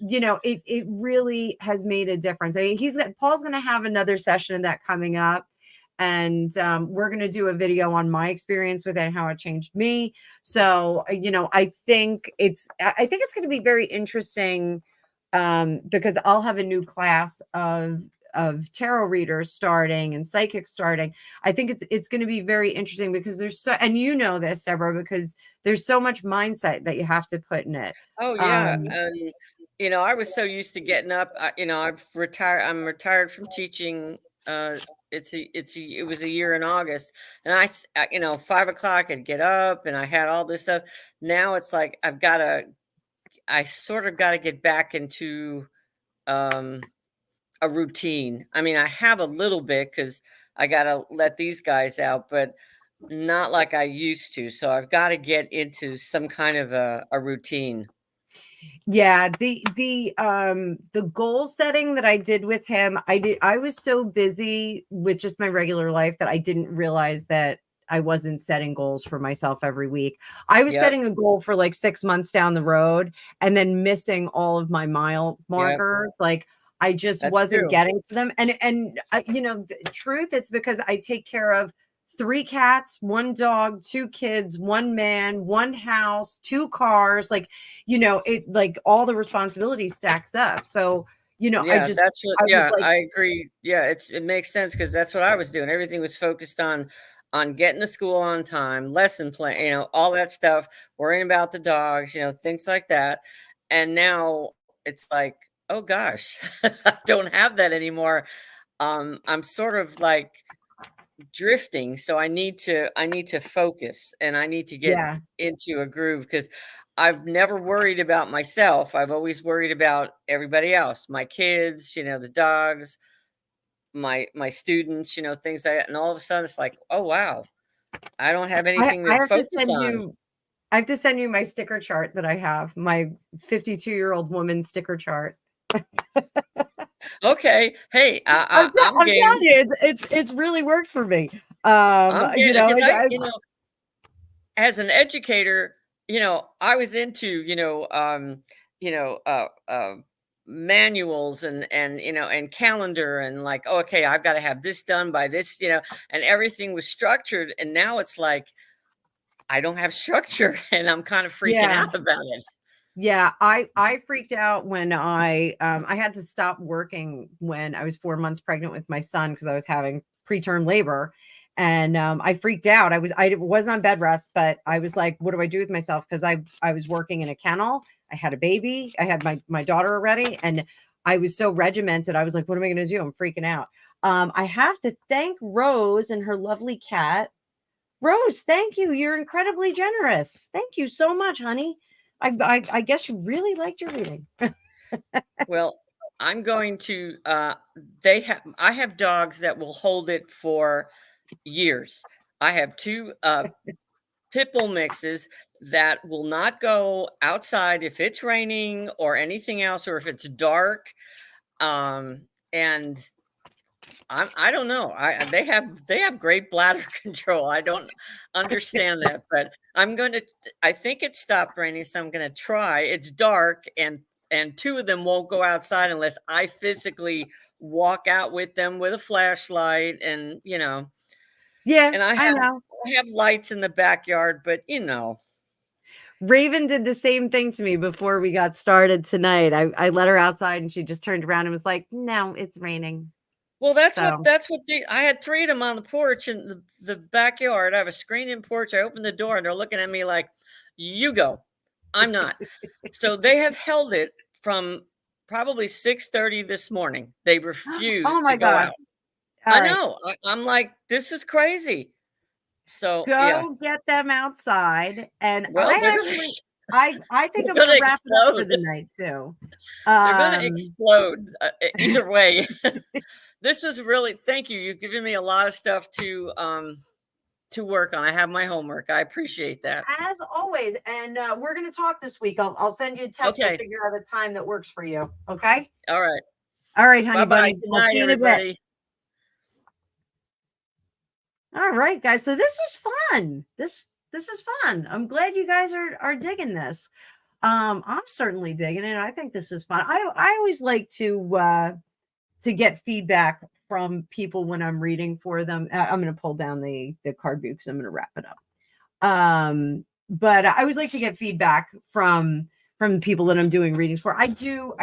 it really has made a difference. I mean, Paul's going to have another session of that coming up. And we're going to do a video on my experience with it, how it changed me. So, I think it's going to be very interesting, because I'll have a new class of tarot readers starting and psychics starting. I think it's going to be very interesting because and this, Deborah, because there's so much mindset that you have to put in it. Oh yeah, Um, I was so used to getting up. I'm retired from teaching. Uh, it was a year in August, and 5 o'clock I'd get up, and I had all this stuff. Now it's like I've got to I sort of got to get back into a routine. I mean, I have a little bit because I got to let these guys out, but not like I used to. So I've got to get into some kind of a routine. Yeah, the goal setting that I did with him, I was so busy with just my regular life that I didn't realize that I wasn't setting goals for myself every week. I was Yep. setting a goal for like 6 months down the road and then missing all of my mile Yep. markers. Like I just That's wasn't true. getting to them. And you know, the truth, it's because I take care of 3 cats, 1 dog, 2 kids, 1 man, 1 house, 2 cars. Like, you know, it like all the responsibility stacks up. So, you know, Yeah, that's what, I was yeah, like, I agree. Yeah, it makes sense because that's what I was doing. Everything was focused on getting to school on time, lesson plan, you know, all that stuff, worrying about the dogs, you know, things like that. And now it's like, oh gosh, I don't have that anymore. I'm sort of like drifting, so I need to focus and I need to get yeah, into a groove because I've never worried about myself. I've always worried about everybody else, my kids, you know, the dogs, my students, you know, things like that. And all of a sudden it's like, oh wow, I don't have anything I to have to focus send on. you I have to send you my sticker chart that I have, my 52-year-old woman sticker chart. Okay, hey, I'm I'm telling game. you, it's really worked for me. I'm You game know, because as an educator, you know, I was into, you know, manuals and you know and calendar and like, oh, okay, I've got to have this done by this, you know, and everything was structured. And now it's like I don't have structure, and I'm kind of freaking yeah. out about it. Yeah, I freaked out when I had to stop working when I was 4 months pregnant with my son because I was having preterm labor, and I freaked out. I was on bed rest, but I was like, what do I do with myself? Because I was working in a kennel. I had a baby. I had my daughter already, and I was so regimented. I was like, what am I going to do? I'm freaking out. I have to thank Rose and her lovely cat. Rose, thank you. You're incredibly generous. Thank you so much, honey. I guess you really liked your reading. Well, I'm going to I have dogs that will hold it for years. I have two pit bull mixes that will not go outside if it's raining or anything else, or if it's dark. And I don't know. They have great bladder control. I don't understand that, but I think it stopped raining, so I'm gonna try. It's dark, and 2 of them won't go outside unless I physically walk out with them with a flashlight, and you know, Yeah, and I know. I have lights in the backyard, but you know. Raven did the same thing to me before we got started tonight. I let her outside and she just turned around and was like, "No, it's raining." Well, So, I had 3 of them on the porch in the backyard. I have a screen-in porch. I opened the door and they're looking at me like, "You go. I'm not." So they have held it from probably 6:30 this morning. They oh refuse to my go god. out. All I right. know. I'm like, this is crazy. So yeah. Go get them outside. And Well, I actually I think they're I'm gonna gonna wrap it up for explode. the night too. They're gonna Um explode. Either way. This was really, thank you. You've given me a lot of stuff to work on. I have my homework. I appreciate that. as always, and we're gonna talk this week. I'll send you a text. We'll Okay. figure out a time that works for you. Okay. All right. All right, honey Bye-bye. bunny. Good I'll night, see you in a bit. everybody. All right, guys. So this is fun. This is fun. I'm glad you guys are digging this. I'm certainly digging it. I think this is fun. I always like to get feedback from people when I'm reading for them. I'm going to pull down the card view because I'm going to wrap it up. But I always like to get feedback from people that I'm doing readings for. I do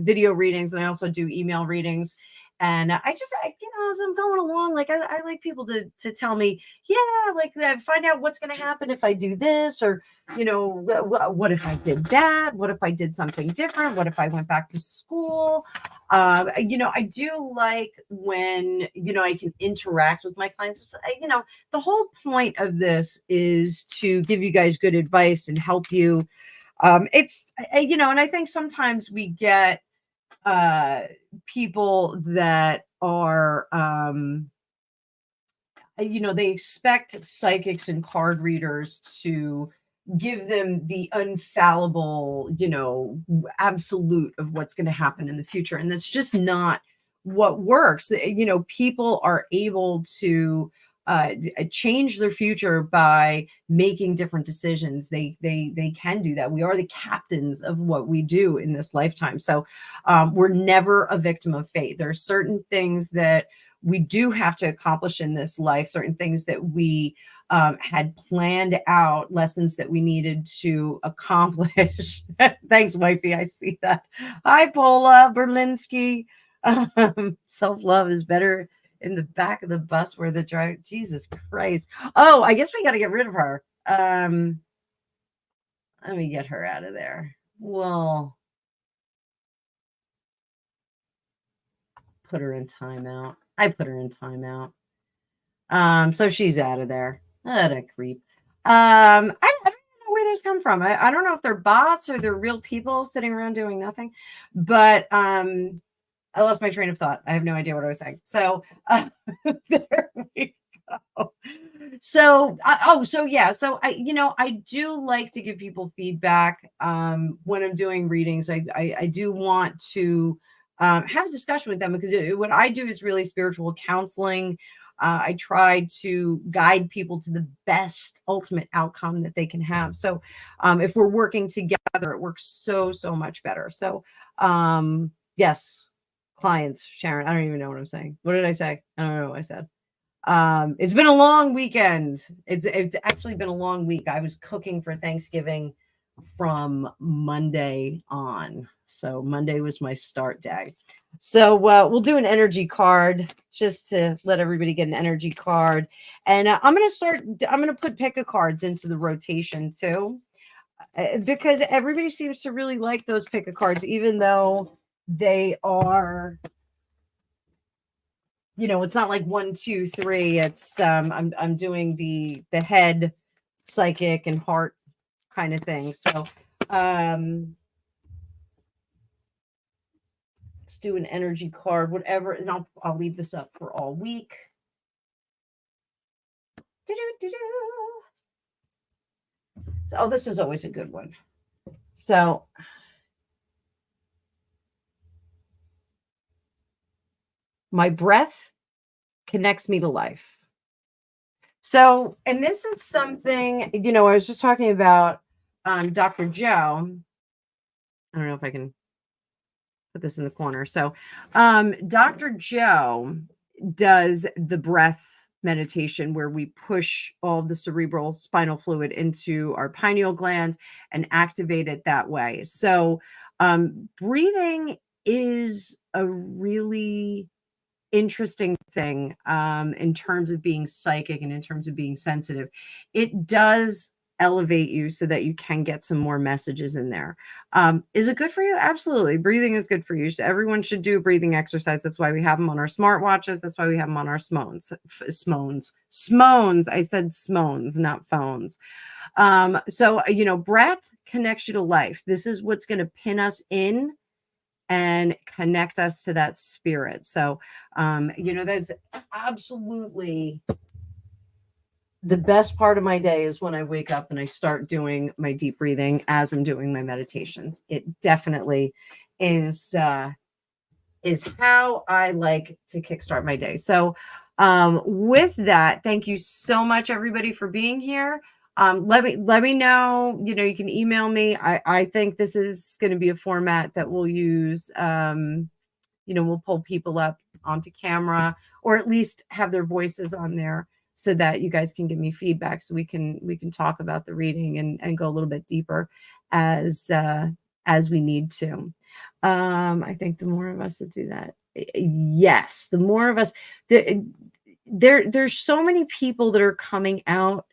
video readings and I also do email readings. And you know, as I'm going along, like I like people to tell me, yeah, like that, find out what's going to happen if I do this, or you know, what if I did that? What if I did something different? What if I went back to school? You know, I do like when you know I can interact with my clients. You know, the whole point of this is to give you guys good advice and help you it's, and I think sometimes we get people that are, they expect psychics and card readers to give them the infallible, absolute of what's going to happen in the future. And that's just not what works. People are able to change their future by making different decisions. They can do that. We are the captains of what we do in this lifetime. So we're never a victim of fate. There are certain things that we do have to accomplish in this life, certain things that we had planned out, lessons that we needed to accomplish. Thanks, wifey. I see that. Hi, Paula Berlinski. Self-love is better in the back of the bus where the driver. Jesus Christ. Oh, I guess we got to get rid of her. Let me get her out of there. Well, put her in timeout. I put her in timeout. So she's out of there. What a creep. I don't know where those come from. I don't know if they're bots or they're real people sitting around doing nothing. But I lost my train of thought. I have no idea what I was saying. So there we go. So I do like to give people feedback when I'm doing readings. I do want to have a discussion with them, because what I do is really spiritual counseling. I try to guide people to the best ultimate outcome that they can have. So if we're working together, it works so much better. So yes, clients, Sharon, I don't even know what I'm saying. What did I say? I don't know what I said. It's been a long weekend. It's actually been a long week. I was cooking for Thanksgiving from Monday on. So Monday was my start day. So we'll do an energy card just to let everybody get an energy card. And I'm going to put pick a cards into the rotation too, because everybody seems to really like those pick a cards, even though they are, it's not like 1, 2, 3. It's I'm doing the head, psychic, and heart kind of thing. So let's do an energy card, whatever, and I'll leave this up for all week. So this is always a good one. So my breath connects me to life. So, and this is something, I was just talking about Dr. Joe. I don't know if I can put this in the corner. So Dr. Joe does the breath meditation where we push all of the cerebral spinal fluid into our pineal gland and activate it that way. So breathing is a really interesting thing in terms of being psychic and in terms of being sensitive. It does elevate you so that you can get some more messages in there. Is it good for you? Absolutely. Breathing is good for you. Everyone should do a breathing exercise. That's why we have them on our smartwatches. That's why we have them on our smones. I said smones, not phones. So, breath connects you to life. This is what's going to pin us in and connect us to that spirit. So, that's absolutely the best part of my day is when I wake up and I start doing my deep breathing as I'm doing my meditations. It definitely is how I like to kickstart my day. So with that, thank you so much, everybody, for being here. Let me know, you can email me. I think this is going to be a format that we'll use. We'll pull people up onto camera, or at least have their voices on there, so that you guys can give me feedback, so we can talk about the reading and go a little bit deeper as we need to. I think the more of us that do that, yes, the more of us, there's so many people that are coming out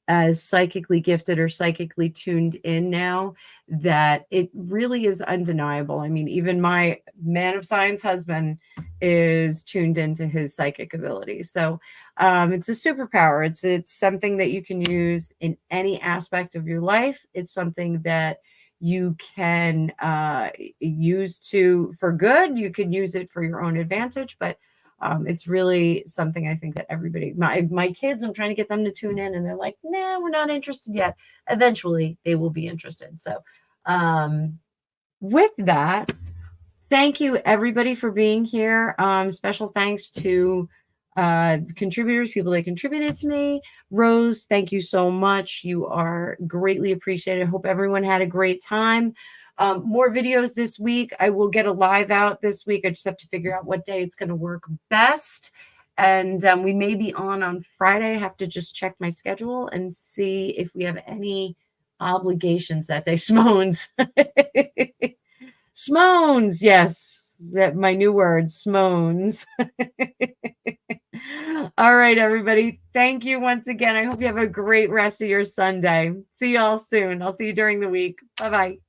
as psychically gifted or psychically tuned in now that it really is undeniable. I mean, even my man of science husband is tuned into his psychic ability. So it's a superpower. It's something that you can use in any aspect of your life. It's something that you can use for good. You can use it for your own advantage, but it's really something I think that everybody, my kids, I'm trying to get them to tune in, and they're like, nah, we're not interested yet. Eventually they will be interested. So with that, thank you everybody for being here. Special thanks to contributors, people that contributed to me. Rose, thank you so much. You are greatly appreciated. I hope everyone had a great time. More videos this week. I will get a live out this week. I just have to figure out what day it's going to work best. And we may be on Friday. I have to just check my schedule and see if we have any obligations that day. Smones. Smones, yes, that my new word, smones. All right, everybody. Thank you once again. I hope you have a great rest of your Sunday. See you all soon. I'll see you during the week. Bye-bye.